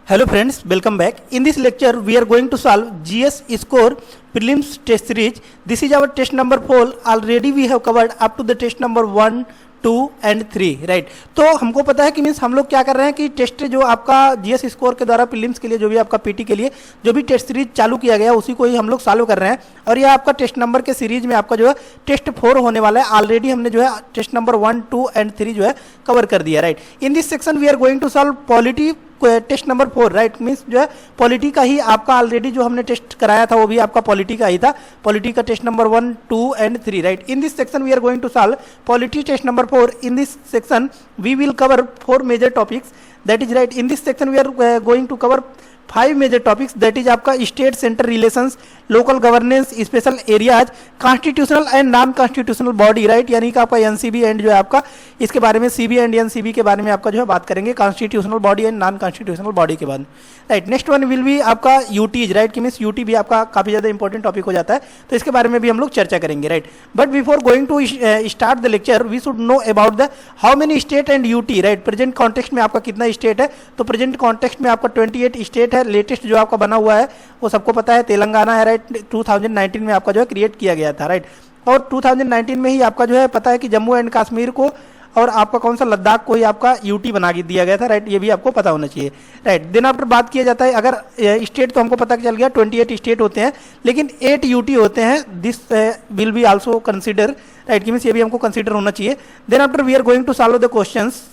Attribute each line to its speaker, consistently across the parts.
Speaker 1: Hello friends, welcome back. In this lecture, we are going to solve GS score prelims test series. This is our test number 4. Already we have covered up to the test number 1, 2 and 3, right. तो हमको पता है कि means हम लोग क्या कर रहे हैं कि टेस्ट जो आपका जीएस स्कोर के द्वारा प्रीलिम्स के लिए जो भी आपका पीटी के लिए जो भी टेस्ट सीरीज चालू किया गया उसी को ही हम लोग सॉल्व कर रहे हैं। और यह आपका टेस्ट नंबर के सीरीज में आपका जो है टेस्ट 4 होने वाला है। ऑलरेडी हमने जो है टेस्ट नंबर 1, 2 एंड 3 जो है कवर कर दिया, right. In this section we are going to solve polity test number 4, right. Means जो है पॉलिटी का ही आपका ऑलरेडी जो हमने टेस्ट कराया था वो भी आपका पॉलिटी का ही था। पॉलिटी का test number 1, 2 and 3, right. In this section we are going to solve polity test number 4। In this section we will cover 4 major topics, that is right. In this section we are going to cover 5 major topics, that is आपका state centre relations, local governance, special areas, constitutional and non constitutional body, right. यानी कि आपका NCB and जो है आपका इसके बारे में सीबी एंड एनसीबी के बारे में आपका जो है बात करेंगे, constitutional body and non constitutional body के बाद, right. Next one will be आपका यूटीज, राइट। कि मीन्स यूटी भी आपका काफी ज्यादा इंपॉर्टेंट टॉपिक हो जाता है, तो इसके बारे में भी हम लोग चर्चा करेंगे, right. But before going to start the lecture we should know about the how many state and UT, right. Present context में आपका कितना स्टेट है, तो प्रेजेंट कॉन्टेक्स्ट में आपका 28 स्टेट है। लेटेस्ट जो आपका बना हुआ है वो सबको पता है तेलंगाना है, राइट। 2019 में आपका जो है क्रिएट किया गया था, राइट। और 2019 में ही आपका जो है पता है कि जम्मू एंड कश्मीर को और आपका कौन सा लद्दाख को ही आपका यूटी बना दिया गया था, राइट। ये भी आपको पता होना चाहिए, राइट। देन आफ्टर बात किया जाता है अगर स्टेट, तो हमको पता चल गया 28 स्टेट होते हैं, लेकिन 8 यूटी होते हैं। This will be also consider, right. कि मीन्स ये भी हमको कंसीडर होना चाहिए। Then after we are going to solve the questions,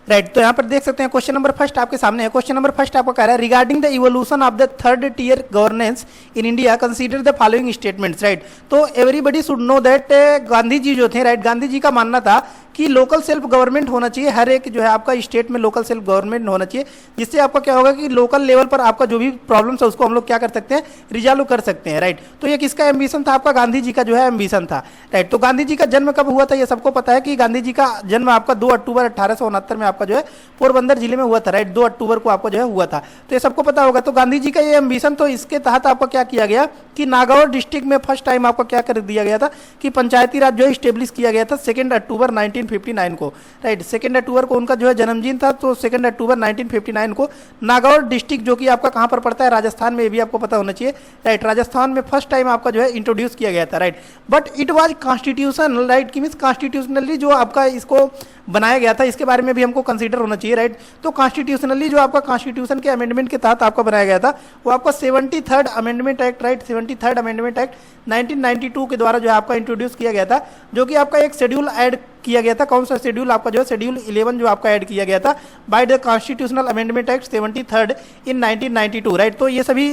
Speaker 1: right. तो यहाँ पर देख सकते हैं क्वेश्चन नंबर फर्स्ट आपके सामने है। क्वेश्चन नंबर फर्स्ट आपको कह रहा है regarding the evolution of the third tier governance in India consider the following statements, right. तो everybody should know that Gandhi ji जो थे, राइट, गांधी जी का मानना था कि लोकल सेल्फ गवर्नमेंट होना चाहिए। हर एक जो है आपका स्टेट में लोकल सेल्फ गवर्नमेंट होना चाहिए, जिससे आपका क्या होगा कि लोकल लेवल पर आपका जो भी प्रॉब्लम्स है उसको हम लोग क्या कर सकते हैं, रिजॉल्व कर सकते हैं, राइट। तो ये किसका एम्बिशन था, आपका गांधी जी का जो है एम्बिशन था, राइट। तो गांधी जी का जन्म कब हुआ था, ये सबको पता है कि गांधी जी का जन्म आपका 2 अक्टूबर 1869 में आपका जो है पोरबंदर जिले में हुआ था, राइट। 2 अक्टूबर को आपको जो है हुआ था, तो ये सबको पता होगा। तो गांधी जी का ये एम्बिशन, तो इसके तहत आपका क्या किया गया कि नागौर डिस्ट्रिक्ट में फर्स्ट टाइम आपका क्या कर दिया गया था कि पंचायती राज जो है स्टेब्लिश किया गया था 2 अक्टूबर 1959 को, राइट। 2 अक्टूबर को उनका जो है जन्मदिन था, तो 2 अक्टूबर 1959 को नागौर डिस्ट्रिक्ट जो कि आपका कहां पर पड़ता है, राजस्थान में, ये भी आपको पता होना चाहिए, राइट। राजस्थान में फर्स्ट टाइम आपका जो है इंट्रोड्यूस किया गया था, right. But it was constitutional, right. कि मींस कॉन्स्टिट्यूशनली जो आपका इसको बनाया गया था, इसके बारे में भी हमको कंसीडर होना चाहिए, राइट। तो कॉन्स्टिट्यूशनली जो आपका कॉन्स्टिट्यूशन के अमेंडमेंट के तहत आपका बनाया गया था वो आपका 73rd amendment act, right. 73rd amendment act 1992 के द्वारा जो है आपका इंट्रोड्यूस किया गया था, जो कि आपका एक शेड्यूल ऐड किया गया था। कौन सा शेड्यूल, आपका जो है शेड्यूल 11 जो आपका ऐड किया गया था by the constitutional amendment act 73rd in 1992, right. तो ये सभी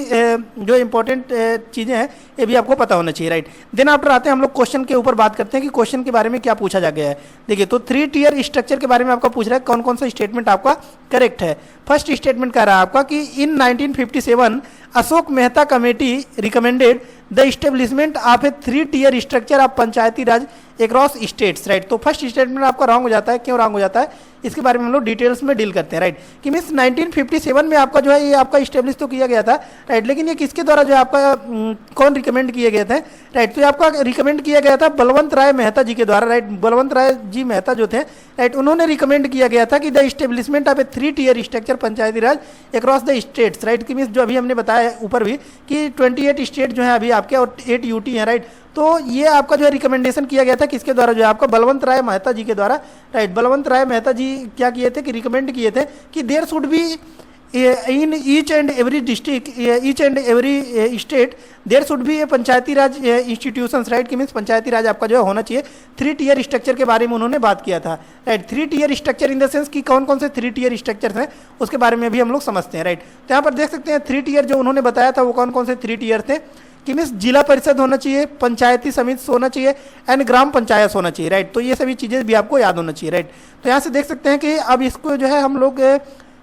Speaker 1: जो इंपॉर्टेंट चीजें हैं ये भी आपको पता होना चाहिए, राइट। देन आफ्टर आते हैं हम लोग क्वेश्चन के ऊपर बात करते हैं कि क्वेश्चन के बारे में क्या पूछा जा गया है। देखिए, तो 3 टियर स्ट्रक्चर के बारे में आपका पूछ रहा है कौन कौन सा स्टेटमेंट आपका करेक्ट है। फर्स्ट स्टेटमेंट कह रहा है आपका कि in 1957 Ashok Mehta committee recommended the establishment of a 3 tier structure of panchayati raj across states, right. तो फर्स्ट स्टेटमेंट आपका रॉन्ग हो जाता है। क्यों रॉन्ग हो जाता है, इसके बारे में हम लोग डिटेल्स में डील करते हैं, राइट। कि मीन्स 1957 में आपका जो है ये आपका स्टेब्लिश तो किया गया था, राइट। लेकिन ये किसके द्वारा जो है आपका कौन रिकमेंड किए गए थे, राइट। तो ये आपका रिकमेंड किया गया था बलवंत राय मेहता जी के द्वारा, राइट। बलवंत राय जी मेहता जो थे, राइट, उन्होंने रिकमेंड किया गया था कि the establishment of a 3 tier structure panchayati raj across the states, right. कि मीन्स जो अभी हमने बताया ऊपर भी कि 28 स्टेट जो है अभी आपके और 8 यूटी हैं, राइट। तो ये आपका जो है रिकमेंडेशन किया गया था किसके द्वारा, जो है आपका बलवंत राय मेहता जी के द्वारा, राइट। बलवंत राय मेहता जी क्या किए थे कि रिकमेंड किए थे कि there should be in each and every district, each and every state there should be a panchayati Raj institutions, right. कि मीन्स पंचायती राज आपका जो है होना चाहिए। 3 टियर स्ट्रक्चर के बारे में उन्होंने बात किया था, right. 3 tier structure in the sense कि कौन कौन से 3 टियर स्ट्रक्चर्स हैं उसके बारे में भी हम लोग समझते हैं, राइट। तो यहाँ पर देख सकते हैं 3 टियर जो उन्होंने बताया था वो कौन कौन से 3 टियर थे कि मीन्स जिला परिषद होना चाहिए, पंचायती समिति होना चाहिए एंड ग्राम पंचायत होना चाहिए, राइट। तो ये सभी चीजें भी आपको याद होना चाहिए, राइट। तो यहाँ से देख सकते हैं कि अब इसको जो है हम लोग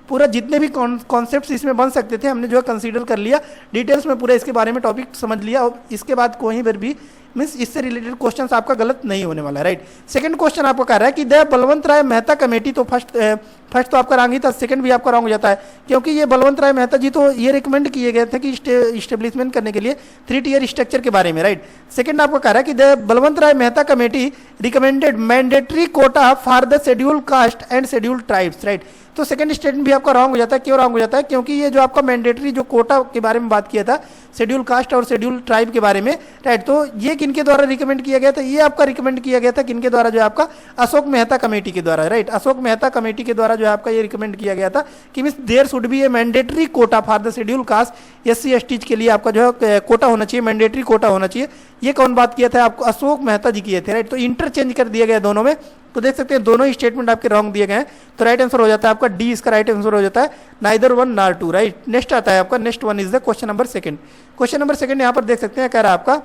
Speaker 1: पूरा जितने भी कॉन्सेप्ट्स इसमें बन सकते थे हमने जो है कंसीडर कर लिया, डिटेल्स में पूरा इसके बारे में टॉपिक समझ लिया। और इसके बाद कोई भी मीन्स इससे रिलेटेड क्वेश्चन आपका गलत नहीं होने वाला है, राइट। सेकंड क्वेश्चन आपको कह रहा है कि द बलवंत राय मेहता कमेटी, तो फर्स्ट तो आपका रॉन्ग ही था, सेकंड भी आपका रॉन्ग हो जाता है, क्योंकि ये बलवंत राय मेहता जी तो ये रिकमेंड किए गए थे कि इस्टेब्लिशमेंट करने के लिए 3 टियर स्ट्रक्चर के बारे में, राइट। सेकंड आपको कह रहा है कि the Balwant Rai Mehta committee recommended mandatory quota for the schedule caste and schedule tribes, right. तो सेकंड स्टेटमेंट भी आपका रॉन्ग हो जाता है। क्यों रॉन्ग हो जाता है? क्योंकि ये जो आपका मैंडेटरी जो कोटा के बारे में बात किया था शेड्यूल कास्ट और शेड्यूल ट्राइब के बारे में, राइट, तो ये किनके द्वारा रिकमेंड किया गया था? ये आपका रिकमेंड किया गया था किनके द्वारा? जो आपका अशोक मेहता कमेटी के द्वारा, राइट। अशोक मेहता कमेटी के द्वारा जो आपका ये रिकमेंड किया गया था कि means there should be a mandatory quota for the schedule caste, SC ST के लिए आपका जो है कोटा होना चाहिए, मैंडेटरी कोटा होना चाहिए। ये कौन बात किया था? आपको अशोक मेहता जी किए थे, राइट। तो इंटरचेंज कर दिया गया दोनों में, तो देख सकते हैं दोनों ही स्टेटमेंट आपके रॉन्ग दिए गए हैं। तो राइट आंसर हो जाता है आपका डी, इसका राइट आंसर हो जाता है नाइदर 1 नॉर 2, राइट। नेक्स्ट आता है आपका next one is the question number second. Question number second यहाँ पर देख सकते हैं, कह रहा है आपका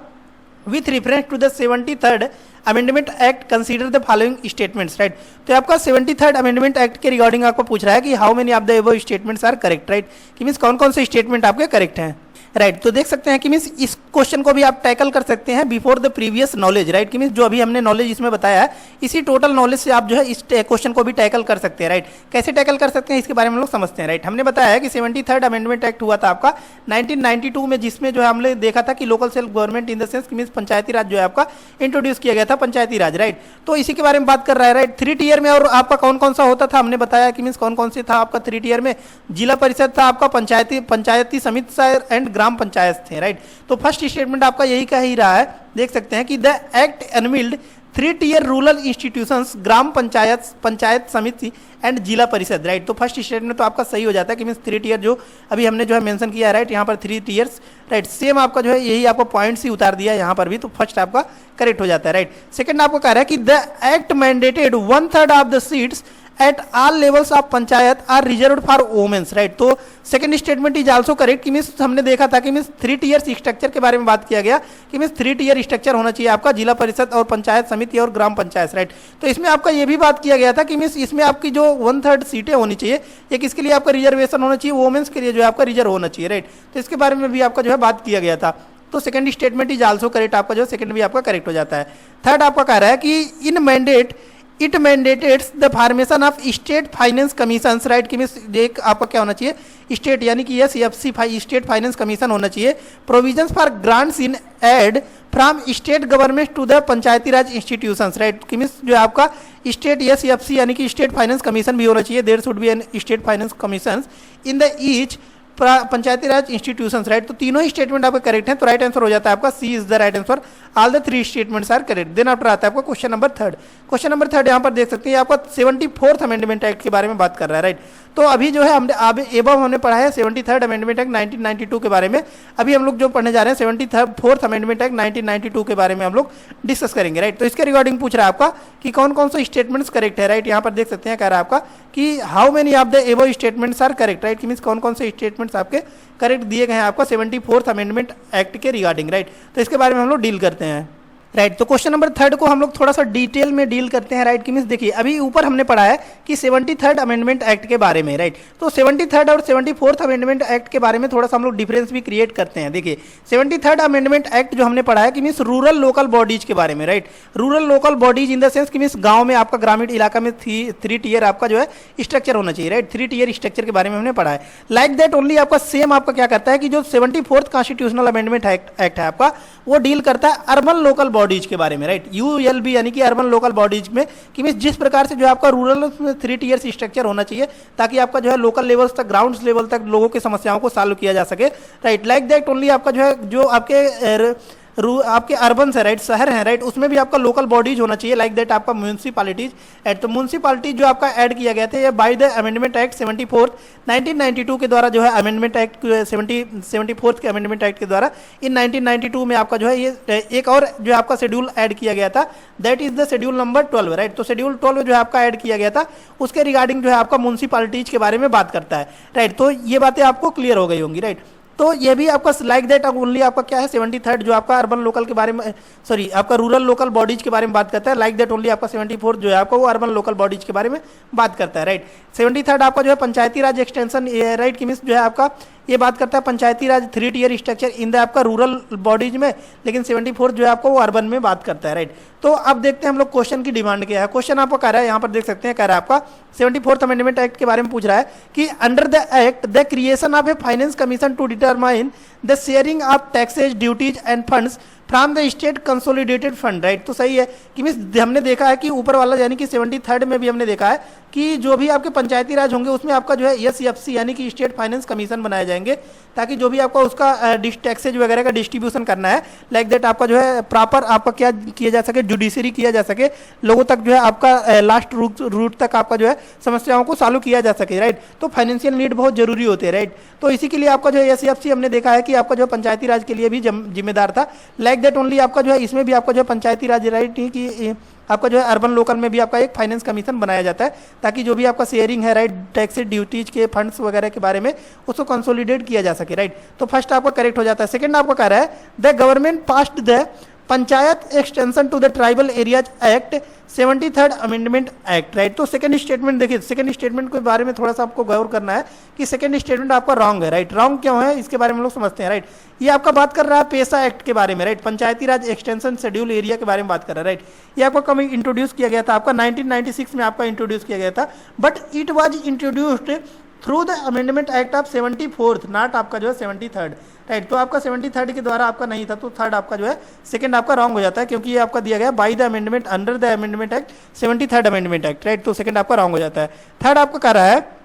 Speaker 1: with reference to the 73rd amendment act consider the following statements, right. तो आपका 73rd अमेंडमेंट एक्ट के रिगार्डिंग आपको पूछ रहा है कि how many of the above statements are correct, right, कि मीन्स कौन कौन से स्टेटमेंट आपके करेक्ट हैं, राइट। तो देख सकते हैं कि मीन्स इस क्वेश्चन को भी आप टैकल कर सकते हैं before the previous knowledge, right, कि मीन्स जो अभी हमने नॉलेज इसमें बताया है इसी टोटल नॉलेज से आप जो है इस क्वेश्चन को भी टैकल कर सकते हैं, राइट। कैसे टैकल कर सकते हैं इसके बारे में हम लोग समझते हैं, राइट। हमने बताया है कि 73rd अमेंडमेंट एक्ट हुआ था आपका 1992 में, जिसमें जो है हमने देखा था कि local self government in the sense means पंचायती राज जो है आपका इंट्रोड्यूस किया गया था, पंचायती राज, राइट। तो इसी के बारे में बात कर रहा है, राइट। 3 टियर में और आपका कौन कौन सा होता था हमने बताया कि मीन्स कौन कौन से था आपका 3 टियर में? जिला परिषद था आपका, पंचायती समिति एंड ग्राम पंचायत थे, राइट। तो फर्स्ट स्टेटमेंट आपका यही कह ही रहा है, देख सकते हैं कि the act unveiled 3 tier rural institutions, Gram panchayat, panchayat samiti and जिला परिषद, राइट। तो फर्स्ट स्टेटमेंट तो आपका सही हो जाता है कि मीन्स 3 टियर जो अभी हमने जो है मेंशन किया है, राइट, यहाँ पर 3 टियर्स, राइट, सेम आपका जो है यही आपको पॉइंट्स ही उतार दिया है यहाँ पर भी, तो फर्स्ट आपका करेक्ट हो जाता है, राइट। सेकंड आपको कह रहा है कि the act mandated 1/3 of the seats at all levels of panchayat are reserved for womens, right. तो second statement is also correct कि मीन्स हमने देखा था कि मीन्स 3 टियर स्ट्रक्चर के बारे में बात किया गया कि मीन्स 3 टियर स्ट्रक्चर होना चाहिए आपका, जिला परिषद और पंचायत समिति और ग्राम पंचायत, राइट। तो इसमें आपका ये भी बात किया गया था कि मीन्स इसमें आपकी जो 1/3 सीटें होनी चाहिए, एक इसके लिए आपका रिजर्वेशन होना चाहिए, वोमेन्स के लिए जो है आपका रिजर्व होना चाहिए, राइट। तो इसके बारे में भी आपका जो है बात किया गया था। तो second statement is also correct, आपका जो सेकंड भी आपका करेक्ट हो जाता है। थर्ड आपका कह रहा है कि in mandate it mandateds the formation of state finance commission, right, कि मीन्स एक आपका क्या होना चाहिए? स्टेट, यानी कि SFC स्टेट फाइनेंस कमीशन होना चाहिए। Provisions for grants in aid from state government to the Panchayati Raj institutions, right, कि मीन्स जो आपका स्टेट SFC यानी कि स्टेट फाइनेंस कमीशन भी होना चाहिए, there should be an state finance commission in the each Panchayati Raj institutions, right. तो तीनों ही स्टेटमेंट आपके करेक्ट हैं, तो राइट आंसर हो जाता है आपका C is the right answer, all the 3 statements are correct. Then after आता है आपका question number third. Question number third यहाँ पर देख सकते हैं आपका 74th अमेंडमेंट एक्ट के बारे में बात कर रहा है, राइट। तो अभी जो है हमने एबव हमने पढ़ा है 73rd अमेंडमेंट एक्ट 1992 के बारे में, अभी हम लोग जो पढ़ने जा रहे हैं 74th अमेंडमेंट एक्ट 1992 के बारे में हम लोग डिस्कस करेंगे, राइट। तो इसके रिगार्डिंग पूछ रहा है आपका कि कौन कौन से स्टेटमेंट्स करेक्ट है, राइट। यहाँ पर देख सकते हैं कह रहा है आपका कि how many of the above statements are correct, right, कि मीन्स कौन कौन से स्टेटमेंट्स आपके करेक्ट दिए गए हैं आपका 74th अमेंडमेंट एक्ट के रिगार्डिंग, राइट। तो इसके बारे में हम लोग डील करते हैं, राइट। तो क्वेश्चन नंबर थर्ड को हम लोग थोड़ा सा डिटेल में डील करते हैं, राइट, कि मीन्स देखिए अभी ऊपर हमने पढ़ा है कि 73rd अमेंडमेंट एक्ट के बारे में, राइट। तो 73rd और 74th अमेंडमेंट एक्ट के बारे में थोड़ा सा हम लोग डिफरेंस भी क्रिएट करते हैं। देखिए 73rd अमेंडमेंट एक्ट जो हमने पढ़ा है कि मीन्स रूरल लोकल बॉडीज के बारे में, right. Rural local bodies in the sense कि मीन्स गांव में आपका ग्रामीण इलाका में 3 टियर आपका जो है स्ट्रक्चर होना चाहिए, राइट। 3 टियर स्ट्रक्चर के बारे में हमने पढ़ा है। लाइक दैट ओनली आपका सेम आपका क्या करता है कि जो 74th कॉन्स्टिट्यूशनल अमेंडमेंट एक्ट है आपका, वो डील करता है अर्बन लोकल बॉडीज के बारे में, राइट। ULB यानी कि अर्बन लोकल बॉडीज में कि मीन्स जिस प्रकार से जो आपका रूरल 3 टियर्स स्ट्रक्चर होना चाहिए ताकि आपका जो है लोकल लेवल्स तक, ग्राउंड लेवल तक लोगों की समस्याओं को सॉल्व किया जा सके, राइट। लाइक दैट ओनली आपका जो है जो आपके अर्बन है, राइट, शहर है, राइट, उसमें भी आपका लोकल बॉडीज होना चाहिए, लाइक दैट आपका म्यूनसिपालिटीज एट। तो म्यूनसिपालिटीज जो आपका ऐड किया गया था ये बाय द अमेंडमेंट एक्ट 74 1992 के द्वारा जो है अमेंडमेंट एक्ट 74th के अमेंडमेंट एक्ट के द्वारा इन 1992 में आपका जो है ये एक और जो आपका शेड्यूल ऐड किया गया था, that is the schedule number 12, right. तो शेड्यूल 12 जो है आपका ऐड किया गया था, उसके रिगार्डिंग जो है आपका म्यूनसिपालिटीज के बारे में बात करता है, राइट। तो ये बातें आपको क्लियर हो गई होंगी, राइट। तो ये भी आपका लाइक दैट ओनली आपका क्या है 73rd जो आपका अर्बन लोकल के बारे में, सॉरी, आपका रूरल लोकल बॉडीज के बारे में बात करता है। लाइक दैट ओनली आपका 74 जो है आपका वो अर्बन लोकल बॉडीज के बारे में बात करता है, राइट। 73rd आपका जो है पंचायती राज एक्सटेंशन, राइट, की मीन्स जो है आपका ये बात करता है पंचायती राज 3 टियर स्ट्रक्चर इन द आपका रूरल बॉडीज में, लेकिन 74 जो है आपको वो अर्बन में बात करता है, राइट। तो अब देखते हैं हम लोग क्वेश्चन की डिमांड क्या है। क्वेश्चन आपको कह रहा है, यहाँ पर देख सकते हैं, कह रहा है आपका 74th अमेंडमेंट एक्ट के बारे में पूछ रहा है कि under the act the creation of a finance commission to determine the sharing of taxes duties and funds from the state consolidated fund, right. तो सही है कि मीन्स हमने देखा है कि ऊपर वाला यानी कि 73rd में भी हमने देखा है कि जो भी आपके पंचायती राज होंगे उसमें आपका जो है SFC यानी कि स्टेट फाइनेंस कमीशन बनाए जाएंगे, ताकि जो भी आपका उसका टैक्सेज वगैरह का डिस्ट्रीब्यूशन करना है, लाइक दैट आपका जो है प्रॉपर आपका क्या किया जा सके, जुडिशरी किया जा सके, लोगों तक जो है आपका लास्ट रूट तक आपका जो है समस्याओं को सॉल्व किया जा सके, राइट। तो फाइनेंशियल नीड बहुत जरूरी होते हैं, राइट। तो इसी के लिए आपका जो है SFC हमने देखा है कि आपका जो पंचायती राज के लिए भी जिम्मेदार था, लाइक दैट ओनली आपका जो है इसमें भी आपका जो है पंचायती राज, राइट, कि आपका जो है अर्बन लोकल में भी आपका एक फाइनेंस कमीशन बनाया जाता है, ताकि जो भी आपका शेयरिंग है, राइट, टैक्सेज ड्यूटीज के फंड्स वगैरह के बारे में उसको कंसोलिडेट किया जा सके, राइट। तो फर्स्ट आपका करेक्ट हो जाता है। सेकंड आपका कह रहा है the government passed the panchayat extension to the tribal areas act 73rd amendment act, right. तो सेकंड स्टेटमेंट देखिए, सेकंड स्टेटमेंट के बारे में थोड़ा सा आपको गौर करना है कि सेकंड स्टेटमेंट आपका रॉन्ग है, राइट। रॉन्ग क्यों है इसके बारे में हम लोग समझते हैं, राइट। ये आपका बात कर रहा है पेशा एक्ट के बारे में, राइट, पंचायती राज एक्सटेंशन शेड्यूल एरिया के बारे में बात कर रहा है, राइट। ये आपको कब इंट्रोड्यूस किया गया था, आपका 1996 में आपका इंट्रोड्यूस किया गया था, but it was introduced through the amendment act of 74th, not आपका जो है 73rd, राइट। तो आपका 73rd के द्वारा आपका नहीं था, तो थर्ड आपका जो है सेकंड आपका रॉन्ग हो जाता है, क्योंकि ये आपका दिया गया by the amendment under the amendment act 73rd amendment act, right. तो सेकंड आपका रॉन्ग हो जाता है। थर्ड आपका कह रहा है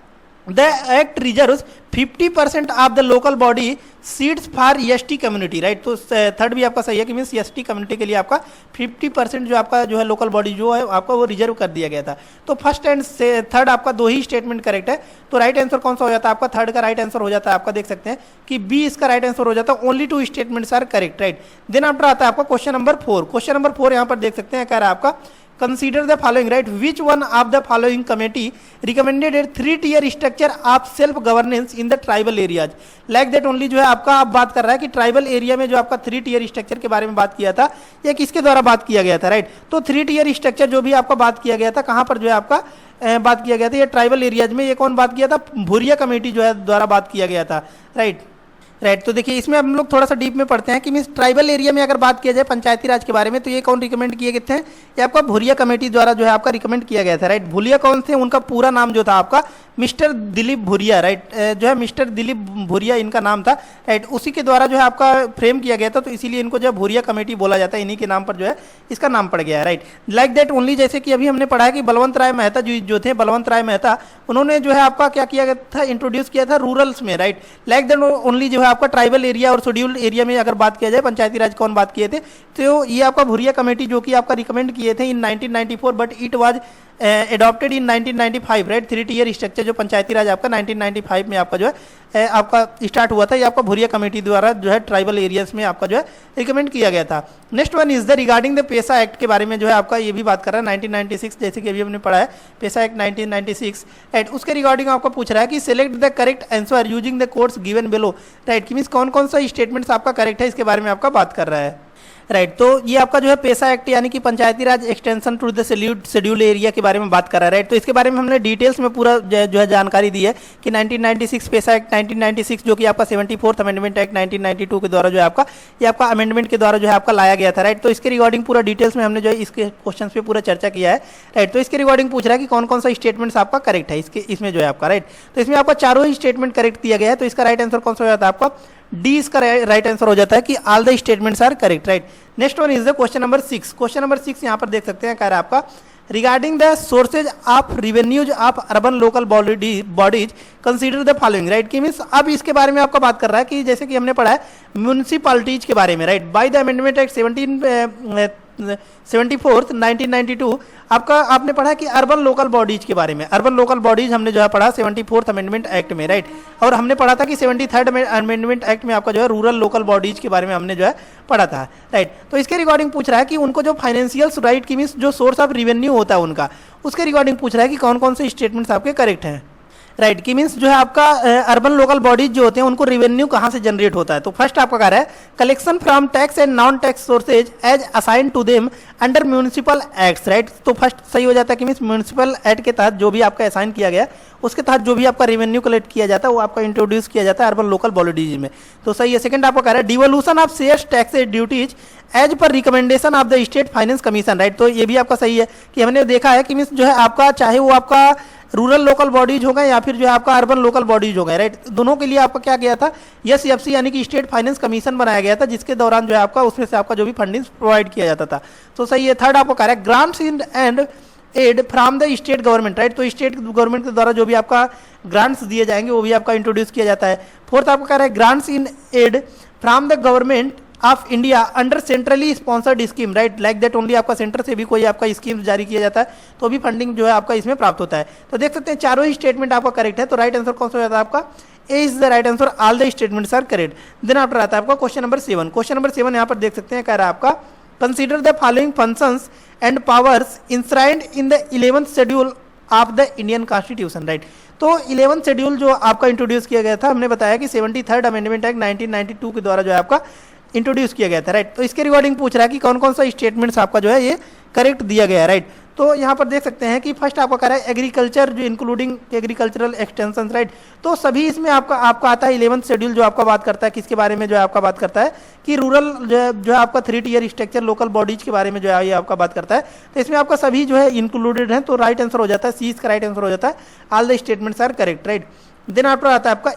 Speaker 1: the act reserves 50% of the local body seats for ST community, right. तो थर्ड भी आपका सही है कि मीन्स ST कम्युनिटी के लिए आपका 50% जो आपका जो है लोकल बॉडी जो है आपका वो रिजर्व कर दिया गया था। तो फर्स्ट एंड थर्ड आपका दो ही स्टेटमेंट करेक्ट है। तो राइट आंसर कौन सा हो जाता है आपका, थर्ड का राइट आंसर हो जाता है आपका, देख सकते हैं कि बी इसका राइट आंसर हो जाता है। Only 2 statements are correct, right. Then after आता है आपका क्वेश्चन नंबर 4। क्वेश्चन नंबर 4 यहाँ पर देख सकते हैं, कह रहा है आपका consider the following, right, which one of the following committee recommended a 3-tier structure of self governance in the tribal areas, like that only जो है आपका आप बात कर रहा है कि ट्राइबल एरिया में जो आपका 3-tier स्ट्रक्चर के बारे में बात किया था, ये किसके द्वारा बात किया गया था, राइट। तो 3-tier स्ट्रक्चर जो भी आपका बात किया गया था, कहाँ पर जो है आपका बात किया गया था, ये ट्राइबल एरियाज में। ये कौन बात किया था, भूरिया कमेटी जो है द्वारा बात किया गया था, राइट। राइट तो देखिए इसमें हम लोग थोड़ा सा डीप में पढ़ते हैं कि मीन्स ट्राइबल एरिया में अगर बात किया जाए पंचायती राज के बारे में, तो ये कौन रिकमेंड किए गए थे, ये आपका भूरिया कमेटी द्वारा जो है आपका रिकमेंड किया गया था, राइट। भूरिया कौन थे, उनका पूरा नाम जो था आपका मिस्टर दिलीप भूरिया, राइट, जो है मिस्टर दिलीप भूरिया इनका नाम था, राइट। उसी के द्वारा जो है आपका फ्रेम किया गया था, तो इसीलिए इनको जो है भूरिया कमेटी बोला जाता है, इन्हीं के नाम पर जो है इसका नाम पड़ गया है, राइट। लाइक दैट ओनली जैसे कि अभी हमने पढ़ा है कि बलवंत राय मेहता जो थे, बलवंत राय मेहता, उन्होंने जो है आपका क्या किया गया था, इंट्रोड्यूस किया था रूरल्स में, राइट। लाइक दैट ओनली जो है आपका ट्राइबल एरिया और शेड्यूल्ड एरिया में अगर बात किया जाए पंचायती राज कौन बात किए थे, तो ये आपका भूरिया कमेटी जो कि आपका रिकमेंड किए थे इन 1994, but it was adopted in 1995, right. 3-tier structure जो पंचायती राज आपका 1995 में आपका जो है आपका स्टार्ट हुआ था, ये आपका भूरिया कमेटी द्वारा जो है ट्राइबल एरियाज में आपका जो है रिकमेंड किया गया था। Next one is the regarding the पेशा एक्ट के बारे में जो है आपका ये भी बात कर रहा है 1996, जैसे कि अभी हमने पढ़ा है पेशा एक्ट 1996, राइट। उसके रिगार्डिंग आपका पूछ रहा है कि select the correct answer using the codes given below, right. कि मीन्स कौन कौन सा स्टेटमेंट्स आपका करेक्ट है, इसके बारे में आपका बात कर रहा है, राइट। तो ये आपका जो है पेशा एक्ट यानी कि Panchayati Raj extension to the schedule area के बारे में बात कर रहा है, राइट। तो इसके बारे में हमने डिटेल्स में पूरा जो है जानकारी दी है कि 1996 पेशा एक्ट 1996 जो कि आपका 74th अमेंडमेंट एक्ट 1992 के द्वारा जो है आपका ये आपका अमेंडमेंट के द्वारा जो है आपका लाया गया था, राइट। तो इसके रिगार्डिंग पूरा डिटेल्स में हमने जो है इसके क्वेश्चन पे पूरा चर्चा किया है, राइट। तो इसके रिगार्डिंग पूछ रहा है कि कौन कौन सा स्टेटमेंट्स आपका करेक्ट है इसमें जो है आपका, राइट। तो इसमें आपका चारों ही स्टेटमेंट करेक्ट दिया गया है, तो इसका राइट आंसर कौन सा हो जाता है आपका डी, इसका राइट आंसर हो जाता है कि all the statements are correct, right. Next one is the question number 6। Question number 6 यहाँ पर देख सकते हैं, कह रहा है आपका regarding the sources of revenues of urban local bodies consider the following, right. कि मीन्स अब इसके बारे में आपका बात कर रहा है कि जैसे कि हमने पढ़ा है म्यूनिसिपैलिटीज के बारे में, right. By the amendment act 74th 1992 आपका आपने पढ़ा कि अर्बन लोकल बॉडीज के बारे में, अर्बन लोकल बॉडीज हमने जो है पढ़ा 74th अमेंडमेंट एक्ट में, राइट। और हमने पढ़ा था कि 73rd अमेंडमेंट एक्ट में आपका जो है रूरल लोकल बॉडीज के बारे में हमने जो है पढ़ा था, राइट। तो इसके रिगार्डिंग पूछ रहा है कि उनको जो फाइनेंशियल राइट की मीन्स जो सोर्स ऑफ रिवेन्यू होता है उनका, उसके रिगार्डिंग पूछ रहा है कि कौन कौन से स्टेटमेंट्स आपके करेक्ट हैं, राइट की मीन्स जो है आपका अर्बन लोकल बॉडीज जो होते हैं उनको रेवेन्यू कहाँ से जनरेट होता है। तो फर्स्ट आपका कह रहा है collection from tax and non tax sources as assign to them under municipal acts, right. तो फर्स्ट सही हो जाता है कि मीन्स म्यूनिसिपल एक्ट के तहत जो भी आपका असाइन किया गया उसके तहत जो भी आपका रेवेन्यू कलेक्ट किया जाता है वो आपका इंट्रोड्यूस किया जाता है अर्बन लोकल बॉडीज में। तो सही है। सेकंड आपको कह रहा है devolution of sales taxes duties as per recommendation of the state finance commission, right. तो ये भी आपका सही है कि हमने देखा है कि मीन्स जो है आपका चाहे वो आपका रूरल लोकल बॉडीज होगा या फिर जो है आपका अर्बन लोकल बॉडीज होगा, राइट, दोनों के लिए आपका क्या किया था SFC यानी कि स्टेट फाइनेंस कमीशन बनाया गया था, जिसके दौरान जो है आपका उसमें से आपका जो भी फंडिंग प्रोवाइड किया जाता था। तो सही है। थर्ड आपको कह रहा है grants in and aid from the state government, right. तो स्टेट गवर्नमेंट के द्वारा जो भी आपका ग्रांट्स दिए जाएंगे वो भी आपका इंट्रोड्यूस किया जाता है। फोर्थ आपको कह रहा है grants in aid from the government of India under centrally sponsored scheme, right, like that only आपका सेंटर से भी कोई आपका स्कीम जारी किया जाता है तो भी फंडिंग जो है आपका इसमें प्राप्त होता है। तो देख सकते हैं चारों ही स्टेटमेंट आपका करेक्ट है। तो राइट आंसर कौन सा हो जाता है आपका A is the right answer, all the statements are correct. Then after आता है आपका क्वेश्चन नंबर 7। क्वेश्चन नंबर 7 यहाँ पर देख सकते हैं कह रहा है आपका consider the following functions and powers enshrined in the 11th schedule of the Indian constitution, right. तो 11th शेड्यूल जो आपका इंट्रोड्यूस किया गया था, हमने बताया कि 73rd अमेंडमेंट एक्ट 1992 के द्वारा जो है आपका इंट्रोड्यूस किया गया था, राइट। तो इसके रिगार्डिंग पूछ रहा है कि कौन कौन सा स्टेटमेंट्स आपका जो है ये करेक्ट दिया गया है, राइट। तो यहाँ पर देख सकते हैं कि फर्स्ट आपका कह रहा है एग्रीकल्चर जो इंक्लूडिंग एग्रीकल्चरल एक्सटेंशन, राइट। तो सभी इसमें आपका आता है 11th शेड्यूल जो आपका बात करता है किसके बारे में, जो है आपका बात करता है कि रूरल जो है आपका 3 टियर स्ट्रक्चर लोकल बॉडीज के बारे में जो है ये आपका बात करता है। तो इसमें आपका सभी जो है इंक्लूडेड है। तो राइट आंसर हो जाता है सी, इसका राइट आंसर हो जाता है all the statements are correct, right. Then after आता है आपका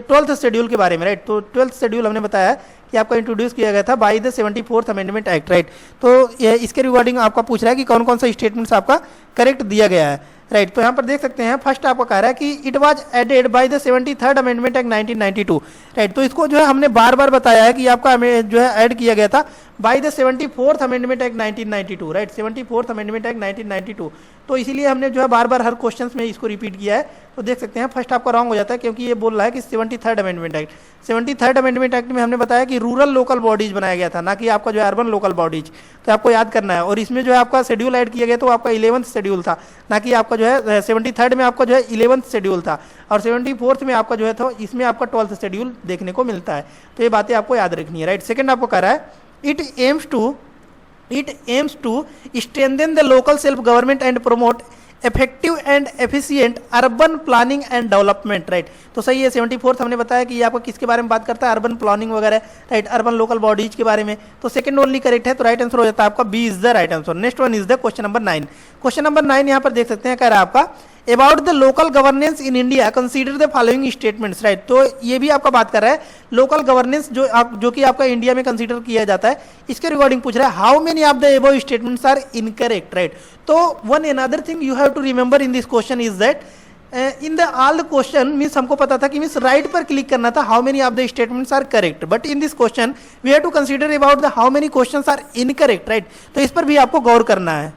Speaker 1: 12th शेड्यूल के बारे में, राइट। तो 12th शेड्यूल हमने बताया कि आपका इंट्रोड्यूस किया गया था by the 74th amendment act, right. तो इसके रिगार्डिंग आपका पूछ रहा है कि कौन कौन सा स्टेटमेंट्स आपका करेक्ट दिया गया है, राइट। तो यहाँ पर देख सकते हैं फर्स्ट आपका कह रहा है कि it was added by the 73rd amendment act 1992, right. तो इसको जो है हमने बार बार बताया है कि आपका जो है ऐड किया गया था by the 74th amendment act 1992, right, 74th amendment act 1992। तो इसीलिए हमने जो है बार बार हर क्वेश्चन में इसको रिपीट किया है। तो देख सकते हैं फर्स्ट आपका रॉन्ग हो जाता है क्योंकि ये बोल रहा है कि 73rd amendment act, 73rd amendment act में हमने बताया कि रूरल लोकल बॉडीज बनाया गया था, ना कि आपका जो है अर्बन लोकल बॉडीज। तो आपको याद करना है। और इसमें जो है आपका शेड्यूल ऐड किया गया तो आपका 11th शेड्यूल था, ना कि आपका जो है 73rd में आपका जो है 11th शेड्यूल था, और 74th में आपका जो है तो इसमें आपका 12th शेड्यूल देखने को मिलता है। तो ये बातें आपको याद रखनी है, राइट। सेकंड आपको कह रहा है it aims to strengthen the local self government and promote effective and efficient urban planning and development, right. तो सही है। 74th हमने बताया कि ये आपको किसके बारे में बात करता है, अर्बन प्लानिंग वगैरह, राइट, अर्बन लोकल बॉडीज के बारे में। तो सेकंड ओनली करेक्ट है। तो राइट आंसर हो जाता है आपका B is the right answer. Next one is the question number 9। Question number 9 यहाँ पर देख सकते हैं कह रहा है आपका about the local governance in India consider the following statements, right. तो ये भी आपका बात कर रहा है लोकल गवर्नेंस जो कि आपका इंडिया में कंसीडर किया जाता है, इसके रिगार्डिंग पूछ रहा है how many of the above statements are incorrect, right. तो one another thing you have to remember in this question is that in the all question means हमको पता था कि मीन्स राइट पर क्लिक करना था how many of the statements are correct, but in this question we have to consider about the how many questions are incorrect, right. तो इस पर भी आपको गौर करना है,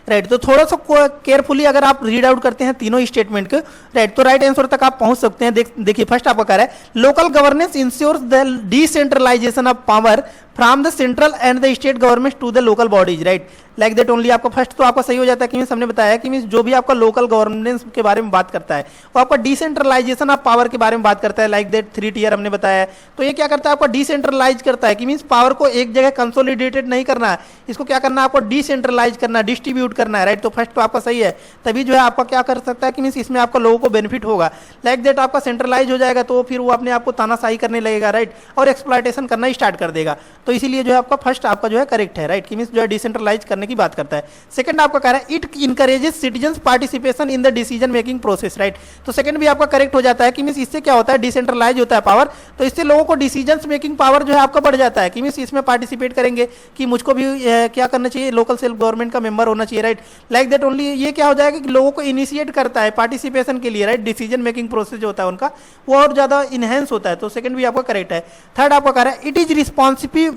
Speaker 1: राइट। तो थोड़ा सा केयरफुली अगर आप रीड आउट करते हैं तीनों स्टेटमेंट को, राइट, तो राइट आंसर तक आप पहुंच सकते हैं। देखिए फर्स्ट आपका कह रहा है local governance ensures the decentralization of power from the central and the state government to the local bodies, right, like that only. आपका फर्स्ट तो आपका सही हो जाता है कि मीन्स हमने बताया कि मीन्स जो भी आपका लोकल गवर्नेंस के बारे में बात करता है वो आपका डिसेंट्रलाइजेशन ऑफ पावर के बारे में बात करता है, लाइक दैट 3 टियर हमने बताया। तो ये क्या करता है आपका डिसेंट्रलाइज करता है कि मीन्स पावर को एक जगह कंसोलिडेटेड नहीं करना है, इसको क्या करना है आपको डिसेंट्रलाइज करना है, डिस्ट्रीब्यूट करना है, राइट। तो फर्स्ट तो आपका सही है, तभी जो है आपका क्या कर सकता है कि मीन्स इसमें आपका लोगों को बेनिफिट होगा, लाइक दैट आपका सेंट्रलाइज हो जाएगा तो फिर वो अपने आप को तानाशाही करने लगेगा, राइट, और एक्सप्लॉयटेशन करना स्टार्ट कर देगा। तो इसीलिए जो है आपका फर्स्ट आपका जो है करेक्ट है, राइट, कि मीन्स जो है डिसेंट्रलाइज करने की बात करता है। सेकंड आपका कह रहा है it encourages citizens participation in the decision making process, right. तो सेकंड भी आपका करेक्ट हो जाता है कि मीन्स इससे क्या होता है डिसेंट्रलाइज होता है पावर, तो इससे लोगों को डिसीजन मेकिंग पावर जो है आपका बढ़ जाता है कि मीन्स इसमें पार्टिसिपेट करेंगे कि मुझको भी क्या करना चाहिए, लोकल सेल्फ गवर्नमेंट का मेंबर होना चाहिए, राइट, लाइक दैट ओनली। ये क्या हो जाएगा कि लोगों को इनिशिएट करता है पार्टिसिपेशन के लिए, राइट, डिसीजन मेकिंग प्रोसेस जो होता है उनका वो और ज्यादा इनहेंस होता है। तो सेकंड भी आपका करेक्ट है। थर्ड आपका कह रहा है it is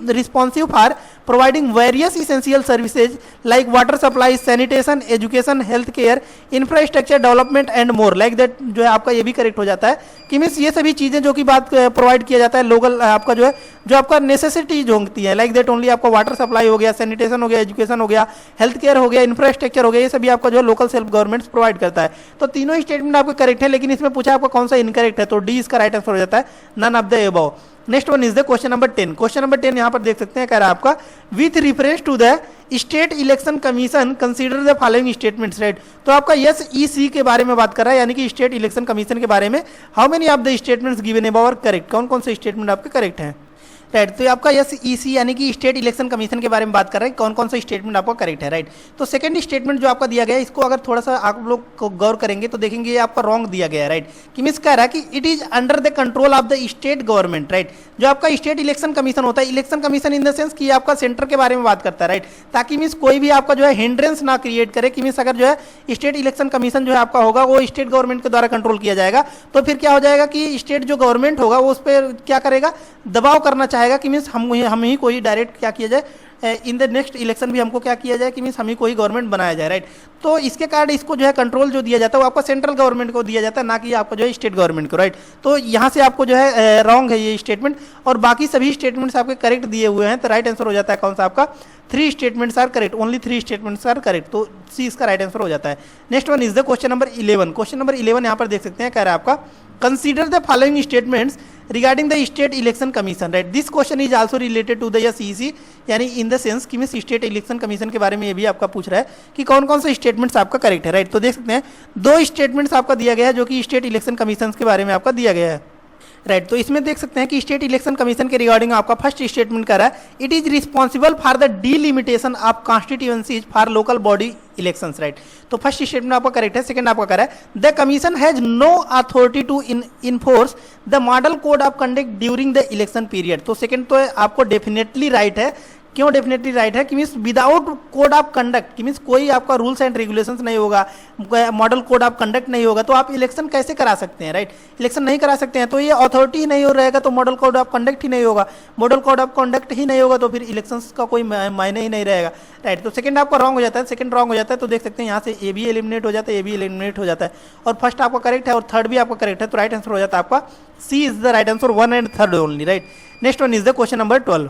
Speaker 1: responsive for providing various essential services like water supply, sanitation, education, health care, infrastructure development and more like that। जो है आपका ये भी करेक्ट हो जाता है कि मीन्स ये सभी चीज़ें जो कि बात प्रोवाइड किया जाता है लोकल आपका जो है जो आपका नेसेसिटीज होती है लाइक दैट ओनली आपका वाटर सप्लाई हो गया, सैनिटेशन हो गया, एजुकेशन हो गया, हेल्थ केयर हो गया, इंफ्रास्ट्रक्चर हो गया, ये सभी आपका जो है लोकल सेल्फ गवर्नमेंट प्रोवाइड करता है। तो तीनों स्टेटमेंट आपके करेक्ट है, लेकिन इसमें पूछा आपका कौन सा इनकरेक्ट है, तो डी इसका राइट आंसर हो जाता है, none of the above. Next one is the question number 10। Question number 10 यहां पर देख सकते हैं, कह रहा है आपका with reference to the state election commission consider the following statements, right. तो आपका SEC के बारे में बात कर रहा है, यानी कि स्टेट इलेक्शन कमीशन के बारे में। How many of the statements given above are correct, कौन कौन से स्टेटमेंट आपके करेक्ट हैं, राइट। तो आपका SEC यानी कि स्टेट इलेक्शन कमीशन के बारे में बात कर रहा है, कौन कौन सा स्टेटमेंट आपका करेक्ट है, राइट। तो सेकंड स्टेटमेंट जो आपका दिया गया है, इसको अगर थोड़ा सा आप लोग गौर करेंगे तो देखेंगे ये आपका रॉन्ग दिया गया है, राइट। कि मीन्स कह रहा है कि it is under the control of the state government, right. जो आपका स्टेट इलेक्शन कमीशन होता है, election commission in the sense कि आपका सेंटर के बारे में बात करता है, राइट। ताकि मीन्स कोई भी आपका जो है हिंड्रेंस ना क्रिएट करे कि मीन्स अगर जो है स्टेट इलेक्शन कमीशन जो है आपका होगा वो स्टेट गवर्नमेंट के द्वारा कंट्रोल किया जाएगा, तो फिर क्या हो जाएगा कि स्टेट जो गवर्नमेंट होगा वो उस पर क्या करेगा, दबाव करना चाहेगा कि मीन्स हम ही कोई डायरेक्ट क्या किया जाए इन द नेक्स्ट इलेक्शन भी हमको क्या किया जाए कि मीन्स हम ही कोई गवर्नमेंट बनाया जाए, राइट। तो इसके कारण इसको जो है कंट्रोल जो दिया जाता है वो आपको सेंट्रल गवर्नमेंट को दिया जाता है, ना कि आपको जो है स्टेट गवर्नमेंट को, राइट। तो यहाँ से आपको जो है रॉन्ग है ये स्टेटमेंट, और बाकी सभी स्टेटमेंट्स आपके करेक्ट दिए हुए हैं। तो राइट आंसर हो जाता है कौन सा आपका, 3 statements are correct, only 3 statements are correct, तो सी इसका राइट आंसर हो जाता है। Next one is the question number 11। Question number 11 यहाँ पर देख सकते हैं, कह रहा है आपका consider the following statements regarding the state election commission, right. This question is also related to the SEC, यानी इन द सेंस कि मीन्स स्टेट इलेक्शन कमीशन के बारे में ये भी आपका पूछ रहा है कि कौन कौन से स्टेटमेंट्स आपका करेक्ट है, राइट। तो देख सकते हैं 2 स्टेटमेंट्स आपका दिया गया है जो कि स्टेट इलेक्शन कमीशन के बारे में आपका दिया गया है, राइट। तो इसमें देख सकते हैं कि स्टेट इलेक्शन कमीशन के रिगार्डिंग आपका फर्स्ट स्टेटमेंट कर रहा है, it is responsible for the delimitation of constituencies for local body elections, right. तो फर्स्ट स्टेटमेंट आपका करेक्ट है। सेकंड आपका कर रहा है the commission has no authority to enforce the model code of conduct during the election period. तो second तो आपको डेफिनेटली राइट है। क्यों डेफिनेटली राइट है कि means without code of conduct, कि मीन्स कोई आपका रूल्स एंड रेगुलेशंस नहीं होगा, मॉडल कोड ऑफ कंडक्ट नहीं होगा, तो आप इलेक्शन कैसे करा सकते हैं, राइट। इलेक्शन नहीं करा सकते हैं, तो ये अथॉरिटी ही नहीं हो रहेगा तो मॉडल कोड ऑफ कंडक्ट ही नहीं होगा, मॉडल कोड ऑफ कंडक्ट ही नहीं होगा तो फिर इलेक्शंस का कोई मायने ही नहीं रहेगा, राइट। तो सेकंड आपका रॉन्ग हो जाता है, सेकंड रॉन्ग हो जाता है। तो देख सकते हैं यहाँ से ए भी एलिमिनेट हो जाता है, ए भी एलिमिनेट हो जाता है, और फर्स्ट आपका करेक्ट है और थर्ड भी आपका करेक्ट है। तो राइट आंसर हो जाता है आपका C is the right answer, 1 and 3 only, right. Next one is the question number 12,